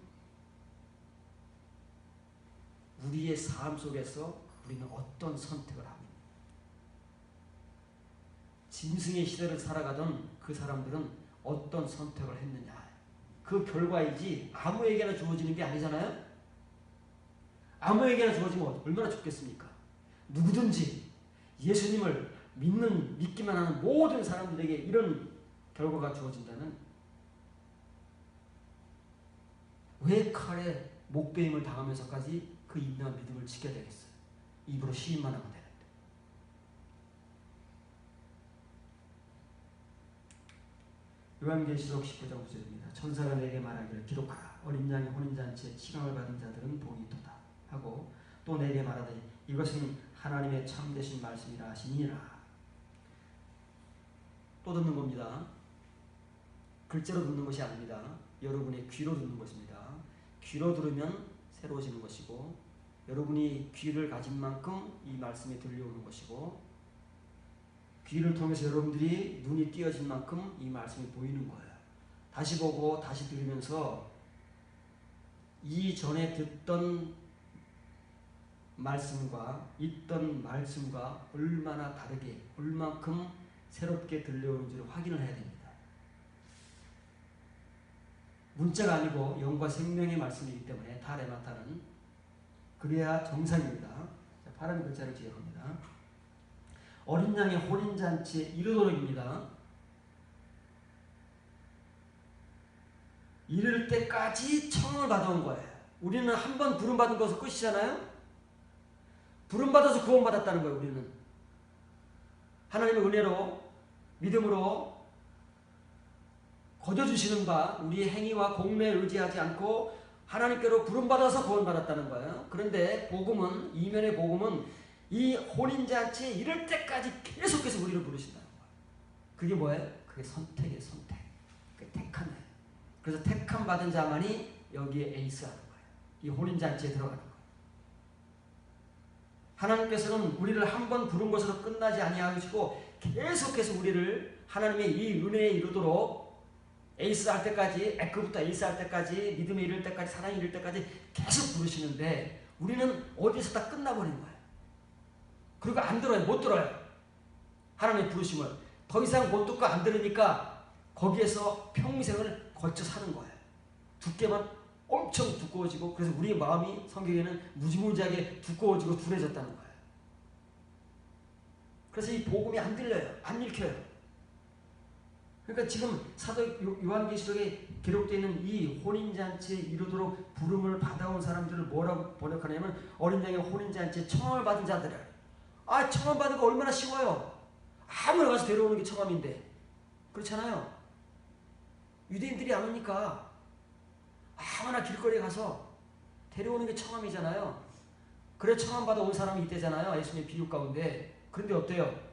S2: 우리의 삶 속에서 우리는 어떤 선택을 합니까? 짐승의 시대를 살아가던 그 사람들은 어떤 선택을 했느냐. 그 결과이지 아무에게나 주어지는 게 아니잖아요. 아무에게나 주어지면 얼마나 좋겠습니까? 누구든지 예수님을 믿기만 하는 모든 사람들에게 이런 결과가 주어진다면 왜 칼에 목베임을 당하면서까지 그 인내와 믿음을 지켜야 되겠어요? 입으로 시인만 하면 되는데. 요한계시록 19장 9절입니다. 천사가 내게 말하기를 기록하라. 어린 양의 혼인잔치에 치강을 받은 자들은 복이 있도다 하고 또 내게 말하되 이것은 하나님의 참되신 말씀이라 하시니라. 또 듣는 겁니다. 글자로 듣는 것이 아닙니다. 여러분의 귀로 듣는 것입니다. 귀로 들으면 새로워지는 것이고 여러분이 귀를 가진 만큼 이 말씀이 들려오는 것이고 귀를 통해서 여러분들이 눈이 띄어진 만큼 이 말씀이 보이는 거예요. 다시 보고 다시 들으면서 이전에 듣던 말씀과 있던 말씀과 얼마나 다르게 얼만큼 새롭게 들려오는지를 확인을 해야 됩니다. 문자가 아니고 영과 생명의 말씀이기 때문에 타레마타는 그래야 정상입니다. 자, 파란 글자를 기억합니다. 어린 양의 혼인잔치에 이르도록입니다. 이를 때까지 청을 받아온 거예요. 우리는 한 번 부름받은 것은 끝이잖아요. 부름받아서 구원받았다는 거예요. 우리는 하나님의 은혜로 믿음으로 거저주시는 바 우리의 행위와 공로에 의지하지 않고 하나님께로 부름받아서 구원받았다는 거예요. 그런데 복음은, 이면의 복음은 이 혼인잔치에 이를 때까지 계속해서 우리를 부르신다는 거예요. 그게 뭐예요? 그게 선택이에요. 선택. 그게 택함이에요. 그래서 택함 받은 자만이 여기에 에이스하는 거예요. 이 혼인잔치에 들어가는 거예요. 하나님께서는 우리를 한 번 부른 것으로 끝나지 아니하시고 계속해서 우리를 하나님의 이 은혜에 이르도록 에이스 할 때까지, 에크부터 에이스 할 때까지, 믿음에 이를 때까지, 사랑에 이를 때까지 계속 부르시는데 우리는 어디서 다 끝나버린 거예요. 그리고 안 들어요. 못 들어요. 하나님의 부르심을 더 이상 못 듣고 안 들으니까 거기에서 평생을 걸쳐 사는 거예요. 두께만 엄청 두꺼워지고, 그래서 우리의 마음이 성경에는 무지무지하게 두꺼워지고 둔해졌다는 거예요. 그래서 이 복음이 안 들려요. 안 읽혀요. 그러니까 지금 사도 요한계시록에 기록되어 있는 이 혼인잔치에 이르도록 부름을 받아온 사람들을 뭐라고 번역하냐면 어린 양의 혼인잔치에 청함을 받은 자들을. 청함 받은 거 얼마나 쉬워요. 아무나 가서 데려오는 게 청함인데. 그렇잖아요. 유대인들이 안 오니까 아무나 길거리에 가서 데려오는 게 청함이잖아요. 그래 청함 받아 온 사람이 이때잖아요. 예수님의 비유 가운데. 그런데 어때요?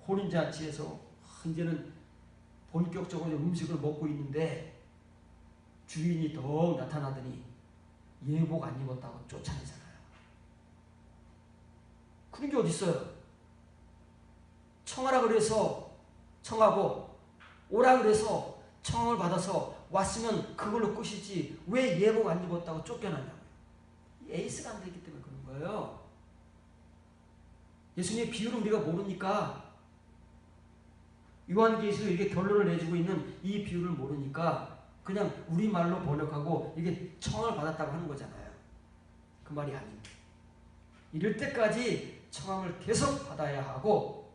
S2: 혼인잔치에서 이제는 본격적으로 음식을 먹고 있는데 주인이 더 나타나더니 예복 안 입었다고 쫓아내잖아요. 그런 게 어디 있어요? 청하라 그래서 청하고 오라 그래서 청함을 받아서 왔으면 그걸로 끝이지 왜 예복 안 입었다고 쫓겨나냐고요. 에이스가 안 되기 때문에 그런 거예요. 예수님의 비유를 우리가 모르니까, 요한계시록 이렇게 결론을 내주고 있는 이 비유를 모르니까 그냥 우리말로 번역하고 이게 청함을 받았다고 하는 거잖아요. 그 말이 아닙니다. 이럴 때까지 청함을 계속 받아야 하고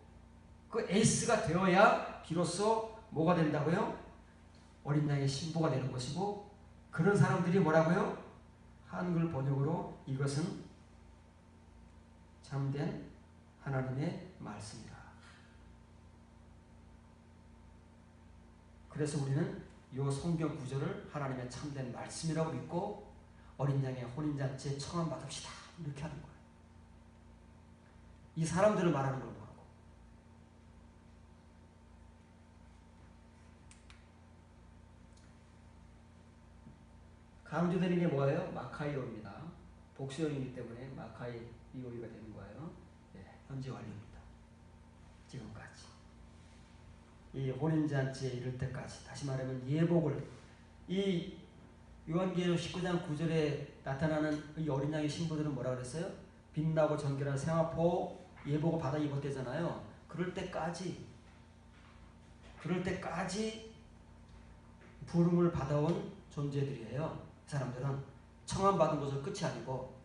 S2: 그 에이스가 되어야 비로소 뭐가 된다고요? 어린 양의 신부가 되는 것이고, 그런 사람들이 뭐라고요? 한글 번역으로 이것은 참된 하나님의 말씀이다. 그래서 우리는 이 성경 구절을 하나님의 참된 말씀이라고 믿고 어린 양의 혼인잔치에 청함 받읍시다. 이렇게 하는 거예요. 이 사람들을 말하는 걸로 하고. 강조되는 게 뭐예요? 마카이오입니다. 복수형이기 때문에 마카이오이가 되는 거예요. 현재 완료입니다. 지금까지. 이 혼인잔치에 이를 때까지, 다시 말하면 예복을, 이 요한계시록 19장 9절에 나타나는 이 어린 양의 신부들은 뭐라 그랬어요? 빛나고 정결한 세마포 예복을 받아 입었대잖아요. 그럴 때까지 부름을 받아온 존재들이에요. 이 사람들은 청함 받은 것으로 끝이 아니고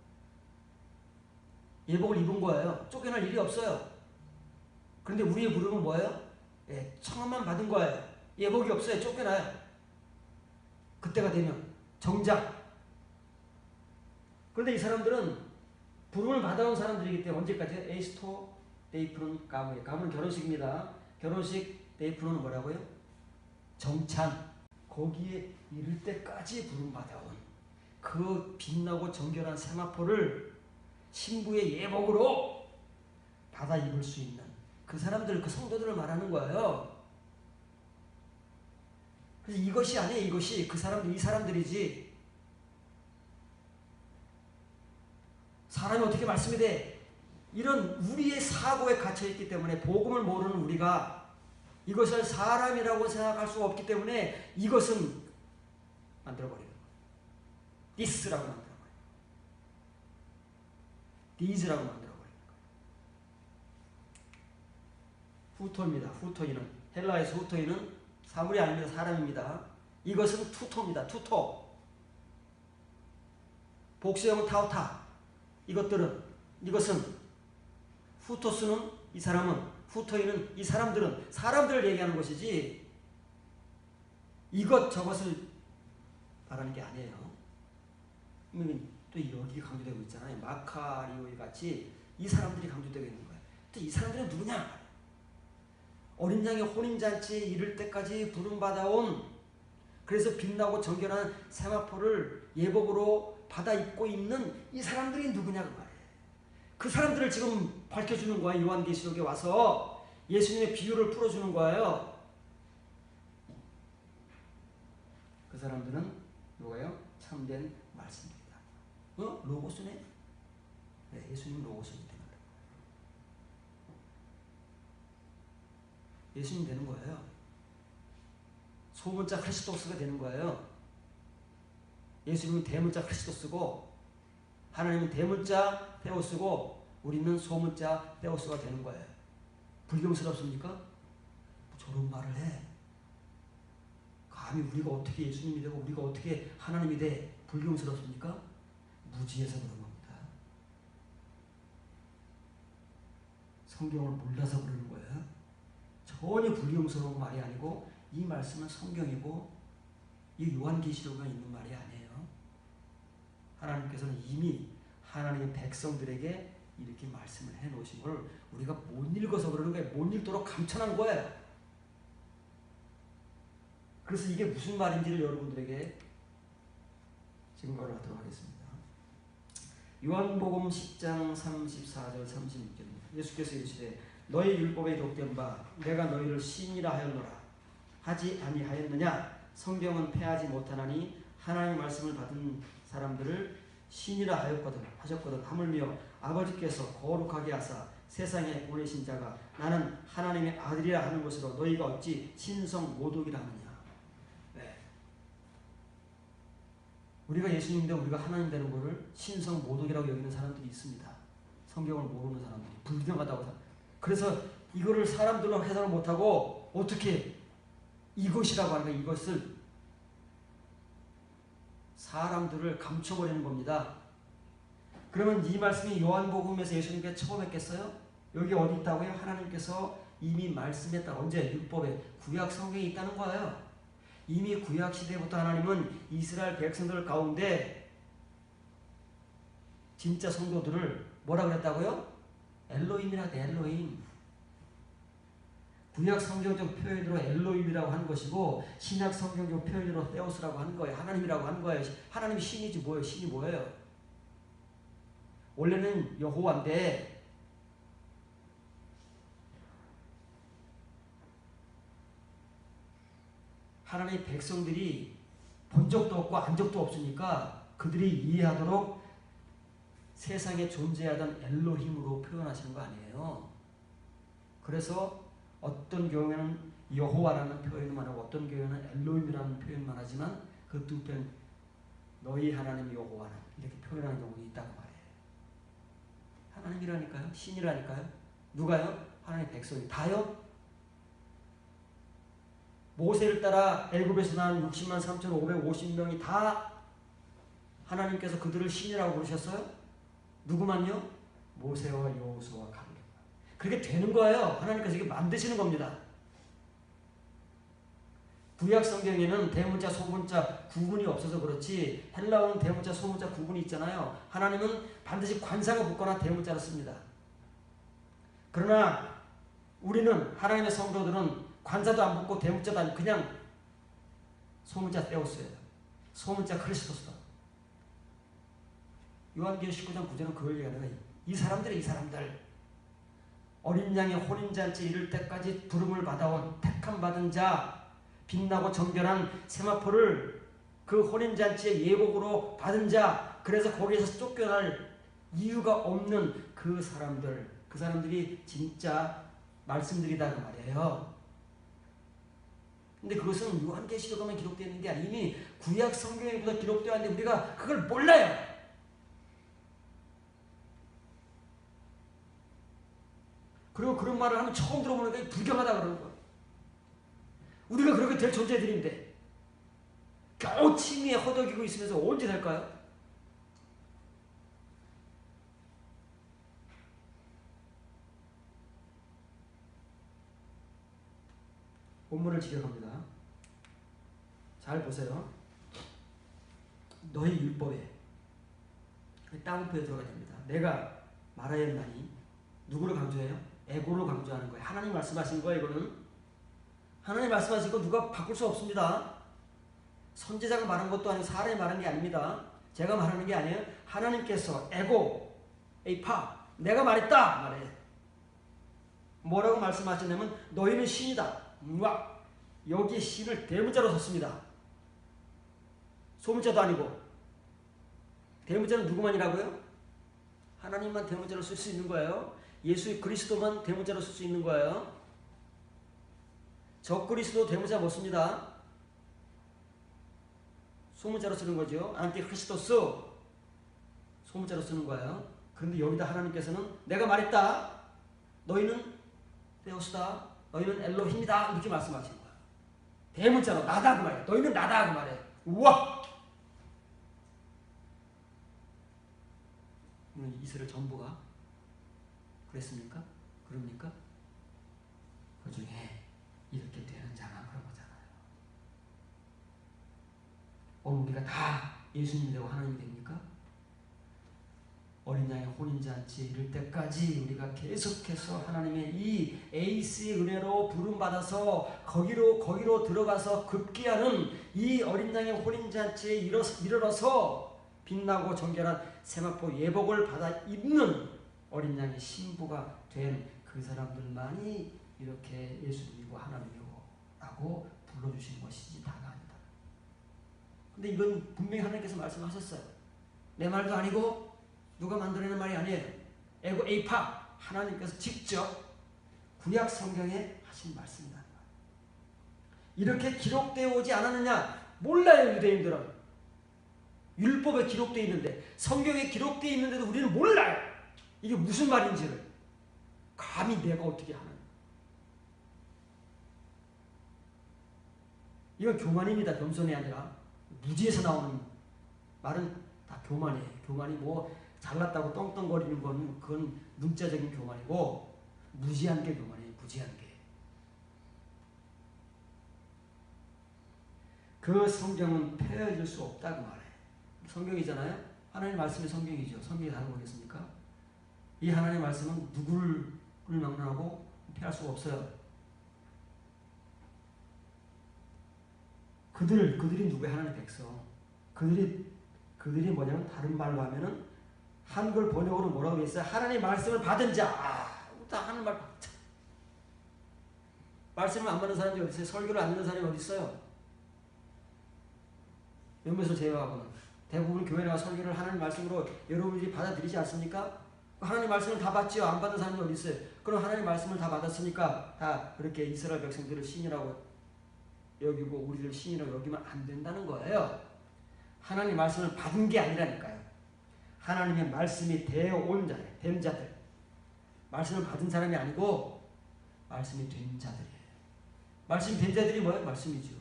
S2: 예복을 입은 거예요. 쫓겨날 일이 없어요. 그런데 우리의 부름은 뭐예요? 청함만 받은 거예요. 예복이 없어요. 쫓겨나요. 그때가 되면 정작. 그런데 이 사람들은 부름을 받아온 사람들이기 때문에 언제까지요? 에이스토 데이프론 가문. 가문은 결혼식입니다. 결혼식 데이프론은 뭐라고요? 정찬. 거기에 이를 때까지 부름 받아온 그 빛나고 정결한 세마포를 신부의 예복으로 받아 입을 수 있는 그 사람들, 그 성도들을 말하는 거예요. 그래서 이것이 아니에요. 이것이 그 사람들, 이 사람들이지. 사람이 어떻게 말씀이 돼? 이런 우리의 사고에 갇혀있기 때문에, 복음을 모르는 우리가 이것을 사람이라고 생각할 수 없기 때문에 이것은 만들어버리는 거예요. this라고 만들어버려요. these라고 만들어버리는 거예요. 후토입니다. 후토이는, 헬라에서 후토이는 사물이 아닙니다. 사람입니다. 이것은 투토입니다. 투토. 복수형은 타오타. 이것은 후토스는 이 사람은, 후토이는 이 사람들은 사람들을 얘기하는 것이지 이것 저것을 말하는 게 아니에요. 또 여기 강조되고 있잖아요. 마카리오이 같이 이 사람들이 강조되고 있는 거예요. 또 이 사람들은 누구냐? 어린 양의 혼인잔치에 이를 때까지 부름받아온, 그래서 빛나고 정결한 세마포를 예복으로 받아 입고 있는 이 사람들이 누구냐고 말이에요. 그 사람들을 지금 밝혀주는 거예요. 요한계시록에 와서 예수님의 비유를 풀어주는 거예요. 그 사람들은 누구예요? 참된 말씀입니다. 로고스네? 네, 예수님 로고스이 되는 거예요. 예수님 되는 거예요. 소문자 크리스토스가 되는 거예요. 예수님은 대문자 크리스토스고 하나님은 대문자 테오스고 우리는 소문자 테오스가 되는 거예요. 불경스럽습니까? 저런 말을 해. 감히 우리가 어떻게 예수님이 되고 우리가 어떻게 하나님이 돼 불경스럽습니까? 무지해서 그런 겁니다. 성경을 몰라서 그러는 거예요. 전혀 불경스러운 말이 아니고 이 말씀은 성경이고 이 요한계시록에 있는 말이 아니에요. 하나님께서는 이미 하나님의 백성들에게 이렇게 말씀을 해놓으신 걸 우리가 못 읽어서 그러는 거예요. 못 읽도록 감춰놓은 거예요. 그래서 이게 무슨 말인지를 여러분들에게 증거를 하도록 하겠습니다. 요한복음 10장 34절 36절 예수께서 이르시되 너희 율법에 기록된 바 내가 너희를 신이라 하였노라 하지 아니하였느냐. 성경은 패하지 못하나니 하나님의 말씀을 받은 사람들을 신이라 하셨거든. 하물며 아버지께서 거룩하게 하사 세상에 보내신 자가 나는 하나님의 아들이라 하는 것으로 너희가 어찌 신성 모독이라 하느냐. 네. 우리가 예수님인데 우리가 하나님 되는 것을 신성 모독이라고 여기는 사람들이 있습니다. 성경을 모르는 사람들이 불경하다고. 그래서 이거를 사람들로 해석을 못하고 어떻게 이것이라고 하는 거예요. 이것을 사람들을 감춰버리는 겁니다. 그러면 이 말씀이 요한복음에서 예수님께 처음 했겠어요? 여기 어디 있다고요? 하나님께서 이미 말씀했다. 언제? 율법에 구약 성경에 있다는 거예요. 이미 구약 시대부터 하나님은 이스라엘 백성들 가운데 진짜 성도들을 뭐라 그랬다고요? 엘로힘이라고 해. 엘로힘. 구약 성경적 표현으로 엘로힘이라고 하는 것이고 신약 성경적 표현으로 θε오스라고 하는 거예요. 하나님이라고 하는 거예요. 하나님이 신이지 뭐예요? 신이 뭐예요? 원래는 여호와인데 하나님의 백성들이 본 적도 없고 안 적도 없으니까 그들이 이해하도록 세상에 존재하던 엘로힘으로 표현하시는 거 아니에요. 그래서 어떤 경우에는 여호와라는 표현만 하고 어떤 경우에는 엘로힘이라는 표현만 하지만 그 두 편 너희 하나님 여호와는 이렇게 표현하는 경우도 있다고 말해요. 하나님이라니까요. 신이라니까요. 누가요? 하나님의 백성이 다요. 모세를 따라 애굽에서 난 60만 3,550명이 다 하나님께서 그들을 신이라고 부르셨어요? 누구만요? 모세와 여호수아와 갈렙. 그렇게 되는 거예요. 하나님께서 이게 만드시는 겁니다. 구약 성경에는 대문자, 소문자 구분이 없어서 그렇지 헬라어는 대문자, 소문자 구분이 있잖아요. 하나님은 반드시 관상을 붙거나 대문자를 씁니다. 그러나 우리는 하나님의 성도들은 관사도 안 붙고 대문자도 안 그냥 소문자 떼었어요. 소문자 크리스토스다. 요한계시록 19장 9절은 그걸 얘기하는 거예요. 이 사람들 어린 양의 혼인잔치 이를 때까지 부름을 받아온 택함 받은 자 빛나고 정결한 세마포를 그 혼인잔치의 예복으로 받은 자 그래서 거기에서 쫓겨날 이유가 없는 그 사람들이 진짜 말씀들이다 그 말이에요. 근데 그것은 요한계시록에만 기록되어 있는 게 아니라 이미 구약 성경에보다 기록되어 있는데 우리가 그걸 몰라요. 그리고 그런 말을 하면 처음 들어보니까 불경하다 그러는 거예요. 우리가 그렇게 될 존재들인데 겨우 칭의에 허덕이고 있으면서 언제 될까요? 본문을 지켜갑니다. 잘 보세요. 너희 율법에 따옴표에 들어가야 됩니다. 내가 말하였나니 누구를 강조해요? 에고를 강조하는 거예요. 하나님 말씀하신 거예요. 이거는 하나님 말씀하신 거 누가 바꿀 수 없습니다. 선지자가 말한 것도 아니고 사람이 말한 게 아닙니다. 제가 말하는 게 아니에요. 하나님께서 에고, 에이파, 내가 말했다 말해요. 뭐라고 말씀하셨냐면 너희는 신이다. 여기 신을 대문자로 썼습니다. 소문자도 아니고. 대문자는 누구만이라고요? 하나님만 대문자로 쓸 수 있는 거예요. 예수 그리스도만 대문자로 쓸 수 있는 거예요. 적그리스도 대문자 못 씁니다. 소문자로 쓰는 거죠. 안티크리스토스 소문자로 쓰는 거예요. 그런데 여기다 하나님께서는 내가 말했다. 너희는 데오스다. 너희는 엘로힘이다. 이렇게 말씀하신 거예요. 대문자로 나다 그 말이야. 너희는 나다 그 말이야. 우와! 이스라엘 전부가 그랬습니까? 그럽니까? 그 중에 이렇게 되는 자가 그런 거잖아요. 오늘 우리가 다 예수님이 되고 하나님이 됩니까? 어린 양의 혼인잔치에 이를 때까지 우리가 계속해서 하나님의 이 에이스의 은혜로 부름받아서 거기로 들어가서 급기야는 이 어린 양의 혼인잔치에 이르러서 빛나고 정결한 세마포 예복을 받아 입는 어린 양의 신부가 된 그 사람들만이 이렇게 예수님이고 하나님이고 라고 불러주신 것이지 다가 아니다. 근데 이건 분명히 하나님께서 말씀하셨어요. 내 말도 아니고 누가 만들어낸 말이 아니에요. 에고 에이파 하나님께서 직접 구약 성경에 하신 말씀이다. 이렇게 기록되어 오지 않았느냐? 몰라요. 유대인들은. 율법에 기록되어 있는데 성경에 기록되어 있는데도 우리는 몰라요. 이게 무슨 말인지를. 감히 내가 어떻게 하는. 이건 교만입니다. 겸손이 아니라. 무지에서 나오는 말은 다 교만이에요. 교만이 뭐 잘났다고 떵떵거리는 건 그건 문자적인 교만이고 무지한 게 교만이에요. 무지한 게. 그 성경은 폐해질 수 없다고 말해요. 성경이잖아요. 하나님 말씀이 성경이죠. 성경이 다른 거겠습니까? 이 하나님 말씀은 누구를 막론하고 폐할 수가 없어요. 그들이 누구의 하나님 백성. 그들이 뭐냐면 다른 말로 하면은 한글 번역으로 뭐라고 했어요? 하나님 말씀을 받은 자. 다 하는 말 받자. 말씀을 안 받는 사람이 어디 있어요? 설교를 안 듣는 사람이 어디 있어요? 몇몇을 제외하고는 대부분 교회나 설교를 하나님 말씀으로 여러분들이 받아들이지 않습니까? 하나님 말씀을 다 받지요. 안 받는 사람이 어디 있어요? 그럼 하나님 말씀을 다 받았으니까 다 그렇게 이스라엘 백성들을 신이라고 여기고 우리를 신이라고 여기면 안 된다는 거예요. 하나님 말씀을 받은 게 아니라니까요. 하나님의 말씀이 되어온 자예요. 된 자들. 말씀을 받은 사람이 아니고 말씀이 된 자들이에요. 말씀이 된 자들이 뭐예요? 말씀이죠.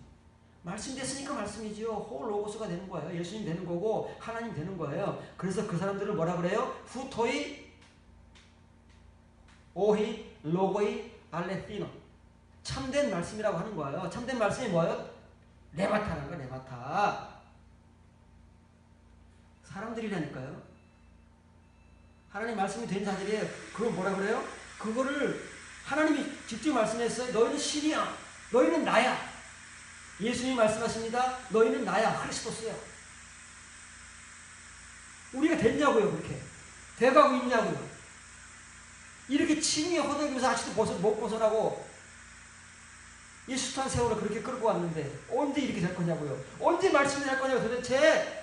S2: 말씀 됐으니까 말씀이죠. 호로고스가 되는 거예요. 예수님 되는 거고 하나님 되는 거예요. 그래서 그 사람들을 뭐라 그래요? 후토이 오히 로고이 알레티노. 참된 말씀이라고 하는 거예요. 참된 말씀이 뭐예요? 레마타라는 거예요. 레마타. 사람들이라니까요. 하나님 말씀이 된 자들이에요. 그걸 뭐라 그래요? 그거를 하나님이 직접 말씀했어요. 너희는 신이야. 너희는 나야. 예수님이 말씀하십니다. 너희는 나야. 크리스토스야. 우리가 됐냐고요. 그렇게. 돼가고 있냐고요. 이렇게 칭의에 허덕이면서 아직도 못 벗어나고 이 숱한 세월을 그렇게 끌고 왔는데 언제 이렇게 될 거냐고요. 언제 말씀이 될 거냐고 도대체.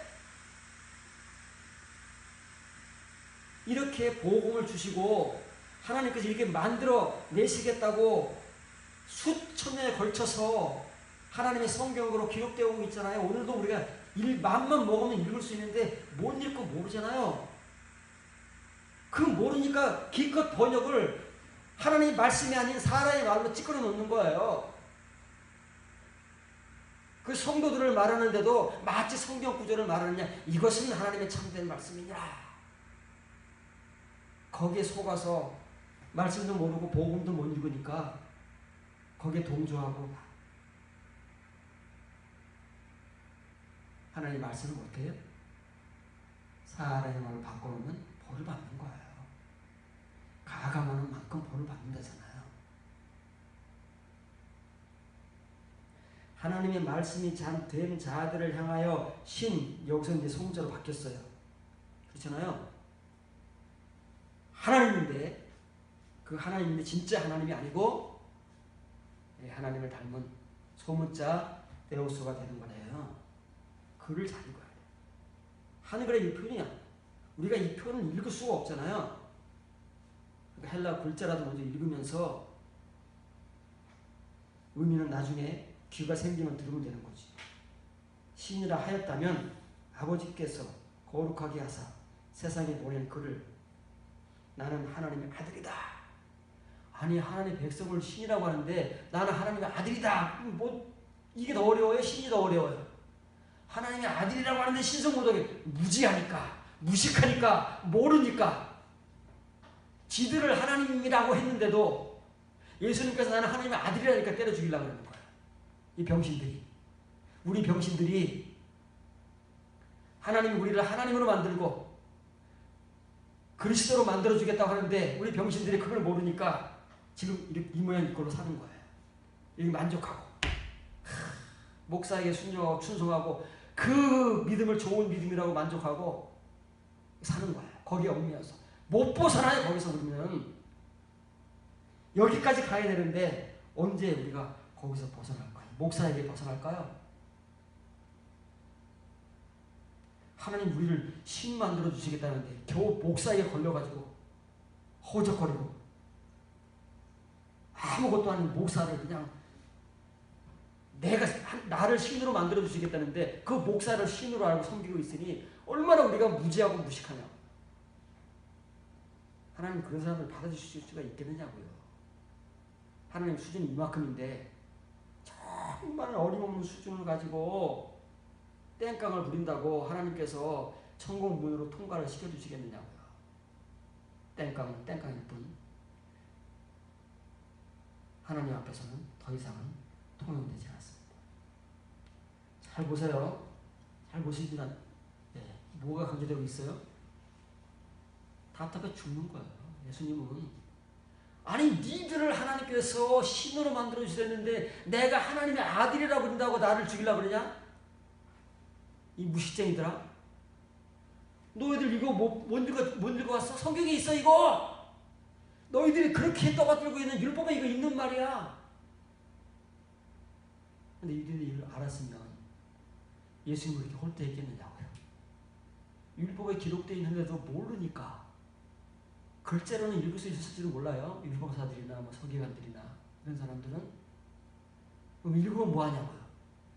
S2: 이렇게 복음을 주시고 하나님께서 이렇게 만들어 내시겠다고 수천 년에 걸쳐서 하나님의 성경으로 기록되어 오고 있잖아요. 오늘도 우리가 마음만 먹으면 읽을 수 있는데 못 읽고 모르잖아요. 그 모르니까 기껏 번역을 하나님의 말씀이 아닌 사람의 말로 찌끄러 놓는 거예요. 그 성도들을 말하는데도 마치 성경 구절을 말하느냐. 이것은 하나님의 참된 말씀이냐. 거기에 속아서 말씀도 모르고 복음도 못 읽으니까 거기에 동조하고 하나님 말씀을 어떻게 해요? 사람의 말을 바꿔놓으면 벌을 받는 거예요. 가감하는 만큼 벌을 받는다잖아요. 하나님의 말씀이 된 자들을 향하여 신, 여기서 이제 송자로 바뀌었어요. 그렇잖아요. 하나님인데 그 하나님인데 진짜 하나님이 아니고 하나님을 닮은 소문자 데오스가 되는 거래요. 글을 잘 읽어야 돼. 한글의 이 표현이야. 우리가 이 표현을 읽을 수가 없잖아요. 그러니까 헬라 글자라도 먼저 읽으면서 의미는 나중에 귀가 생기면 들으면 되는 거지. 신이라 하였다면 아버지께서 거룩하게 하사 세상에 보낸 그를 나는 하나님의 아들이다. 아니 하나님의 백성을 신이라고 하는데 나는 하나님의 아들이다. 뭐 이게 더 어려워요? 신이 더 어려워요? 하나님의 아들이라고 하는데 신성 모독이 무지하니까, 무식하니까, 모르니까 지들을 하나님이라고 했는데도 예수님께서 나는 하나님의 아들이라니까 때려 죽이려고 그러는 거예요. 이 병신들이, 우리 병신들이 하나님이 우리를 하나님으로 만들고 그리스도로 만들어주겠다고 하는데 우리 병신들이 그걸 모르니까 지금 이 모양 이 꼴로 사는 거예요. 이렇게 만족하고 목사에게 순종하고 충성하고 그 믿음을 좋은 믿음이라고 만족하고 사는 거예요. 거기에 얽매여서 못 벗어나요. 거기서 우리는 여기까지 가야 되는데 언제 우리가 거기서 벗어날까요? 목사에게 벗어날까요? 하나님 우리를 신 만들어 주시겠다는데 겨우 목사에게 걸려가지고 허우적거리고 아무것도 아닌 목사를 그냥 나를 신으로 만들어 주시겠다는데 그 목사를 신으로 알고 섬기고 있으니 얼마나 우리가 무지하고 무식하냐. 하나님 그런 사람을 받아주실 수가 있겠느냐고요. 하나님 수준이 이만큼인데 정말 어림없는 수준을 가지고 땡깡을 부린다고 하나님께서 천국문으로 통과를 시켜주시겠느냐고요. 땡깡은 땡깡일 뿐 하나님 앞에서는 더 이상은 통용되지 않습니다. 잘 보세요. 잘 보시지만 뭐가 강조되고 있어요? 답답해 죽는 거예요. 예수님은 아니 니들을 하나님께서 신으로 만들어 주셨는데 내가 하나님의 아들이라고 그런다고 나를 죽이려고 그러냐? 이 무식쟁이들아, 너희들 이거 못 읽어왔어? 성경에 있어 이거. 너희들이 그렇게 떠받들고 있는 율법에 이거 있는 말이야. 근데 이들이 이걸 알았으면 예수님을 이렇게 홀대했겠느냐고요. 율법에 기록되어 있는데도 모르니까 글자로는 읽을 수 있을지도 몰라요. 율법사들이나 뭐 서기관들이나 이런 사람들은 그럼 읽으면 뭐하냐고요.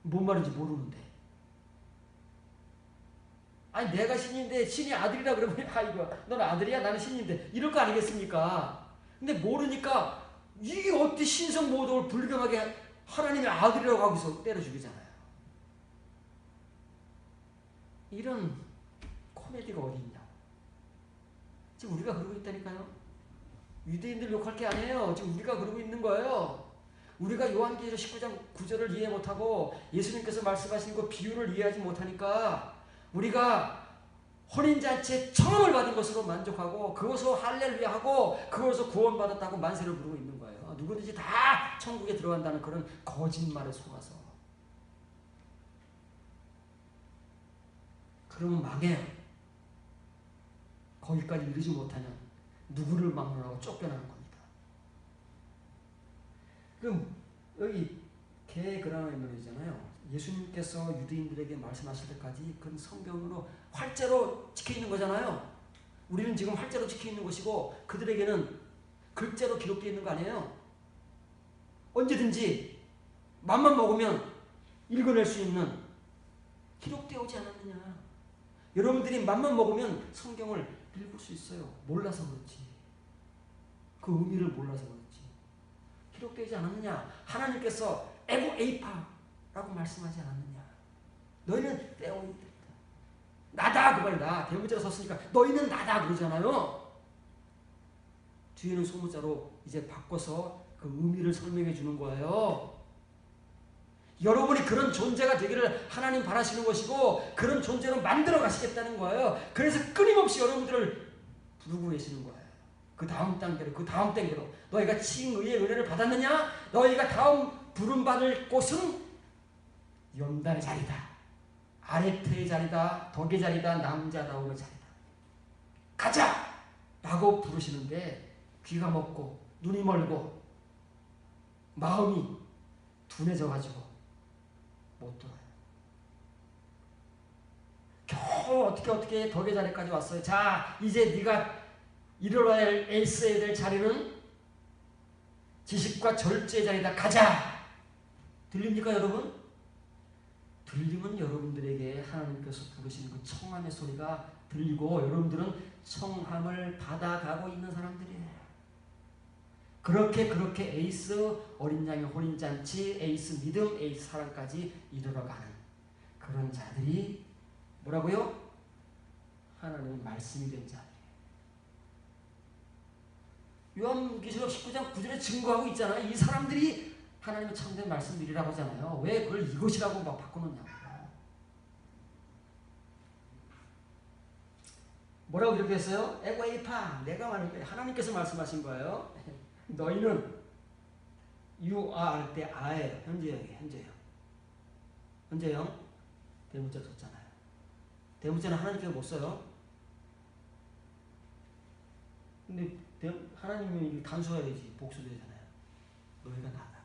S2: 뭔 말인지 모르는데. 아니 내가 신인데 신이 아들이라 그러면 아이고 너는 아들이야 나는 신인데 이럴 거 아니겠습니까? 근데 모르니까 이게 어떻게 신성 모독을 불경하게 하나님의 아들이라고 하고서 때려 죽이잖아요. 이런 코미디가 어디 있냐고. 지금 우리가 그러고 있다니까요. 유대인들 욕할 게 아니에요. 지금 우리가 그러고 있는 거예요. 우리가 요한계시록 19장 9절을 이해 못하고 예수님께서 말씀하신 그 비유를 이해하지 못하니까 우리가 혼인잔치에 청함을 받은 것으로 만족하고 그것으로 할렐루야하고 그것으로 구원받았다고 만세를 부르고 있는 거예요. 누구든지 다 천국에 들어간다는 그런 거짓말에 속아서. 그러면 망해요. 거기까지 이르지 못하면 누구를 막론하고 쫓겨나는 겁니다. 그럼 여기 개그라는 말이잖아요. 예수님께서 유대인들에게 말씀하실 때까지 그건 성경으로 활자로 찍혀있는 거잖아요. 우리는 지금 활자로 찍혀있는 것이고 그들에게는 글자로 기록되어 있는 거 아니에요. 언제든지 맘만 먹으면 읽어낼 수 있는 기록되어 오지 않았느냐. 여러분들이 맘만 먹으면 성경을 읽을 수 있어요. 몰라서 그렇지. 그 의미를 몰라서 그렇지. 기록되지 않았느냐. 하나님께서 에고 에이파라고 말씀하지 않았느냐. 너희는 떼오이다. 나다 그 말이다. 대문자로 섰으니까 너희는 나다 그러잖아요. 뒤에는 소문자로 이제 바꿔서 그 의미를 설명해 주는 거예요. 여러분이 그런 존재가 되기를 하나님 바라시는 것이고 그런 존재로 만들어 가시겠다는 거예요. 그래서 끊임없이 여러분들을 부르고 계시는 거예요. 그 다음 단계로 그 다음 단계로 너희가 칭의의 은혜를 받았느냐? 너희가 다음 부름받을 곳은 연단의 자리다. 아레트의 자리다. 덕의 자리다. 남자다움의 자리다. 가자! 라고 부르시는데 귀가 먹고 눈이 멀고 마음이 둔해져가지고 못 들어요. 겨우 어떻게 덕의 자리까지 왔어요. 자 이제 네가 이루어야 애써야 될 자리는 지식과 절제의 자리다. 가자! 들립니까 여러분? 들리면 여러분들에게 하나님께서 부르시는 그 청함의 소리가 들리고 여러분들은 청함을 받아가고 있는 사람들이에요. 그렇게 에이스 어린 양의 혼인잔치, 에이스 믿음, 에이스 사랑까지 이르러가는 그런 자들이 뭐라고요? 하나님의 말씀이 된 자들이에요. 요한계시록 19장 9절에 증거하고 있잖아요. 이 사람들이 하나님의 참된 말씀들이라고 하잖아요. 왜 그걸 이것이라고 막 바꿔놓냐고요. 뭐라고 이렇게 했어요? 에고이파, 내가 말할 거예요. 하나님께서 말씀하신 거예요. 너희는 you are 할 때 아예요. 현재형. 대문자 썼잖아요. 대문자는 하나님께서 못 써요. 근데 하나님이 단수해야 되지. 복수되잖아요. 너희가 나다.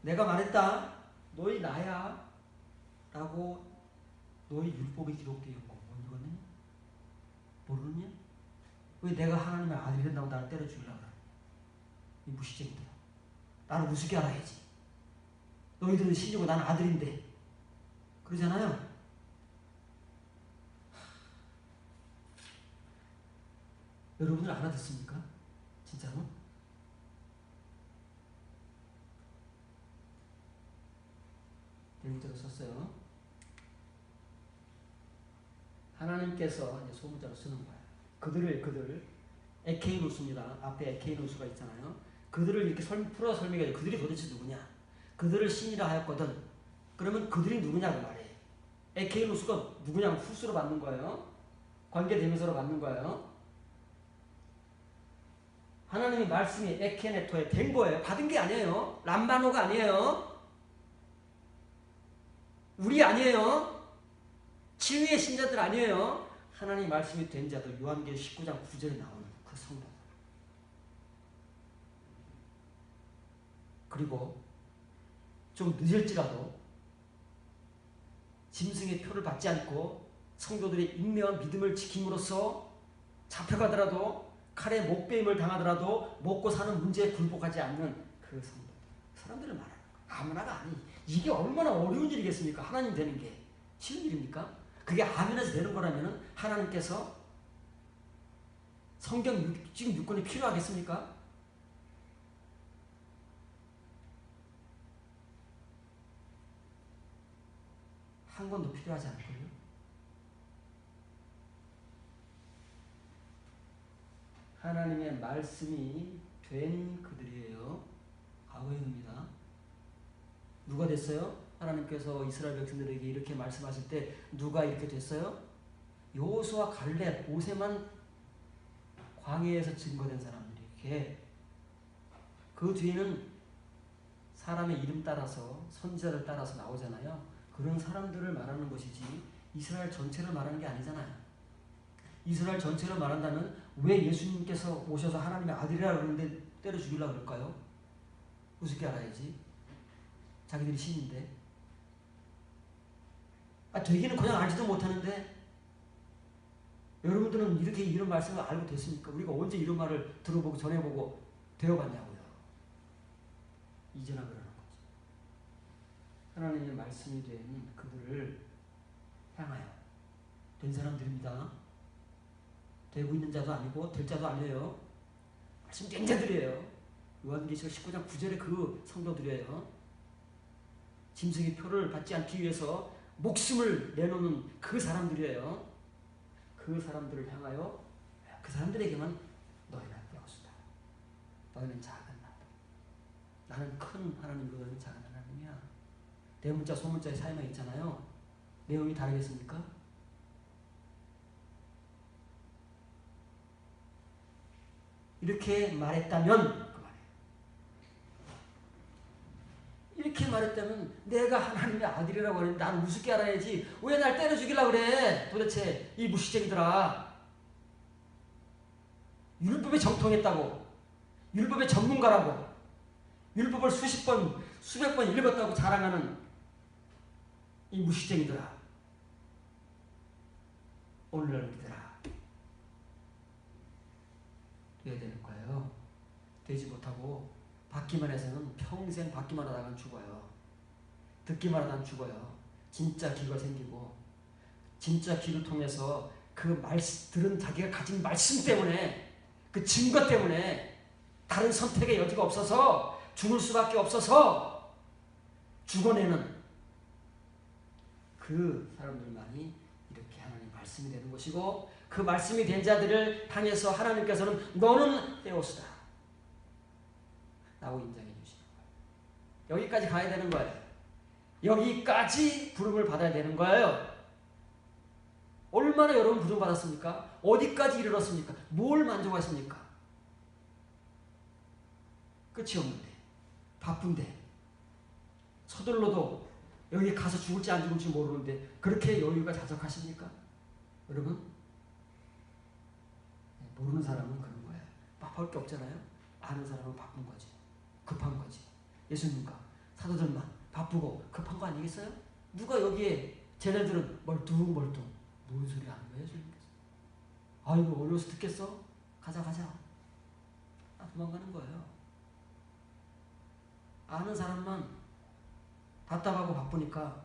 S2: 내가 말했다. 너희 나야. 라고 너희 율법에 기록되어 있고 못 읽었느냐? 모르느냐? 왜 내가 하나님의 아들이 된다고 나를 때려 죽이려고 그래? 이 무시쟁이들. 나를 우습게 알아야지. 너희들은 신이고 나는 아들인데. 그러잖아요. 여러분들 알아듣습니까? 진짜로? 대문자로 썼어요. 하나님께서 이제 소문자로 쓰는 거예요. 그들 에케이누스입니다. 앞에 에케이누스가 있잖아요. 그들을 이렇게 풀어 설명해요. 그들이 도대체 누구냐? 그들을 신이라 하였거든. 그러면 그들이 누구냐고 말해요. 에케이누스가 누구냐고 후수로 받는 거예요. 관계대명사로 받는 거예요. 하나님의 말씀이 에케네토에 된 거예요. 받은 게 아니에요. 람바노가 아니에요. 우리 아니에요. 지위의 신자들 아니에요. 하나님 말씀이 된 자들. 요한계시록 19장 9절에 나오는 그 성도. 그리고 좀 늦을지라도 짐승의 표를 받지 않고 성도들의 인내와 믿음을 지킴으로써 잡혀가더라도 칼에 목베임을 당하더라도 먹고 사는 문제에 굴복하지 않는 그 성도들. 사람들을 말하는 거예요. 아무나가 아니. 이게 얼마나 어려운 일이겠습니까? 하나님 되는 게 쉬운 일입니까? 그게 아멘에서 되는 거라면 하나님께서 성경 지금 6권이 필요하겠습니까? 한 권도 필요하지 않을걸요? 하나님의 말씀이 된 그들이에요. 과거의 의미다. 누가 됐어요? 하나님께서 이스라엘 백성들에게 이렇게 말씀하실 때 누가 이렇게 됐어요? 여호수아, 갈렙, 모세만 광야에서 증거된 사람들이 이렇게. 그 뒤에는 사람의 이름 따라서 선지자를 따라서 나오잖아요. 그런 사람들을 말하는 것이지 이스라엘 전체를 말하는 게 아니잖아요. 이스라엘 전체를 말한다면 왜 예수님께서 오셔서 하나님의 아들이라고 그러는데 때려 죽이려고 그럴까요? 우습게 알아야지. 자기들이 신인데. 되기는 그냥 알지도 못하는데 여러분들은 이렇게 이런 말씀을 알고 됐습니까? 우리가 언제 이런 말을 들어보고 전해보고 되어봤냐고요. 이제나 그러는 거지. 하나님의 말씀이 된 그들을 향하여 된 사람들입니다. 되고 있는 자도 아니고 될 자도 아니에요. 말씀된 자들이에요. 요한계시록 19장 9절의 그 성도들이에요. 짐승의 표를 받지 않기 위해서 목숨을 내놓는 그 사람들이에요. 그 사람들을 향하여 그 사람들에게만 너희는 배우수다. 너희는 작은 나다. 나는 큰 하나님이고 너희는 작은 하나님이야. 대문자 소문자의 사이만 있잖아요. 내용이 다르겠습니까? 이렇게 말했다면 그 말이에요. 이렇게 말했다면 내가 하나님의 아들이라고 하는데 나는 우습게 알아야지. 왜 날 때려 죽이려고 그래? 도대체 이 무시쟁이들아. 율법에 정통했다고. 율법의 전문가라고. 율법을 수십 번, 수백 번 읽었다고 자랑하는 이 무시쟁이들아. 오늘날 우리들아. 돼야 되는 거예요. 되지 못하고 받기만 해서는 평생 받기만 하다간 죽어요. 듣기만 하다간 죽어요. 진짜 귀가 생기고 진짜 귀를 통해서 그 들은 자기가 가진 말씀 때문에 그 증거 때문에 다른 선택의 여지가 없어서 죽을 수밖에 없어서 죽어내는 그 사람들만이 이렇게 하나님 말씀이 되는 것이고, 그 말씀이 된 자들을 향해서 하나님께서는 너는 헤오스다 라고 인정해 주시는 거예요. 여기까지 가야 되는 거예요. 여기까지 부름을 받아야 되는 거예요. 얼마나 여러분 부름 받았습니까? 어디까지 이르렀습니까? 뭘 만족하십니까? 끝이 없는데, 바쁜데, 서둘러도 여기 가서 죽을지 안 죽을지 모르는데 그렇게 여유가 자적하십니까? 여러분? 모르는 사람은 그런 거예요. 바쁠 게 없잖아요. 아는 사람은 바쁜 거지, 급한 거지. 예수님과 사도들만 바쁘고 급한 거 아니겠어요? 누가 여기에 쟤네들은 멀뚱멀뚱 뭔 소리 하는 거예요? 주님께서 아이고 어려워서 듣겠어? 가자 도망가는 거예요. 아는 사람만 답답하고 바쁘니까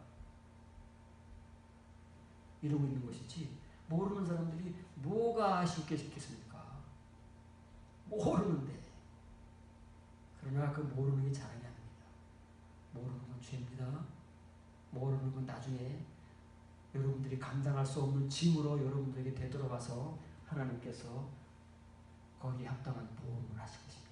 S2: 이러고 있는 것이지, 모르는 사람들이 뭐가 쉽게 있겠습니까? 모르는데. 그러나 그 모르는 게 자랑이 아닙니다. 모르는 건 죄입니다. 모르는 건 나중에 여러분들이 감당할 수 없는 짐으로 여러분들에게 되돌아와서 하나님께서 거기에 합당한 보험을 하실 것입니다.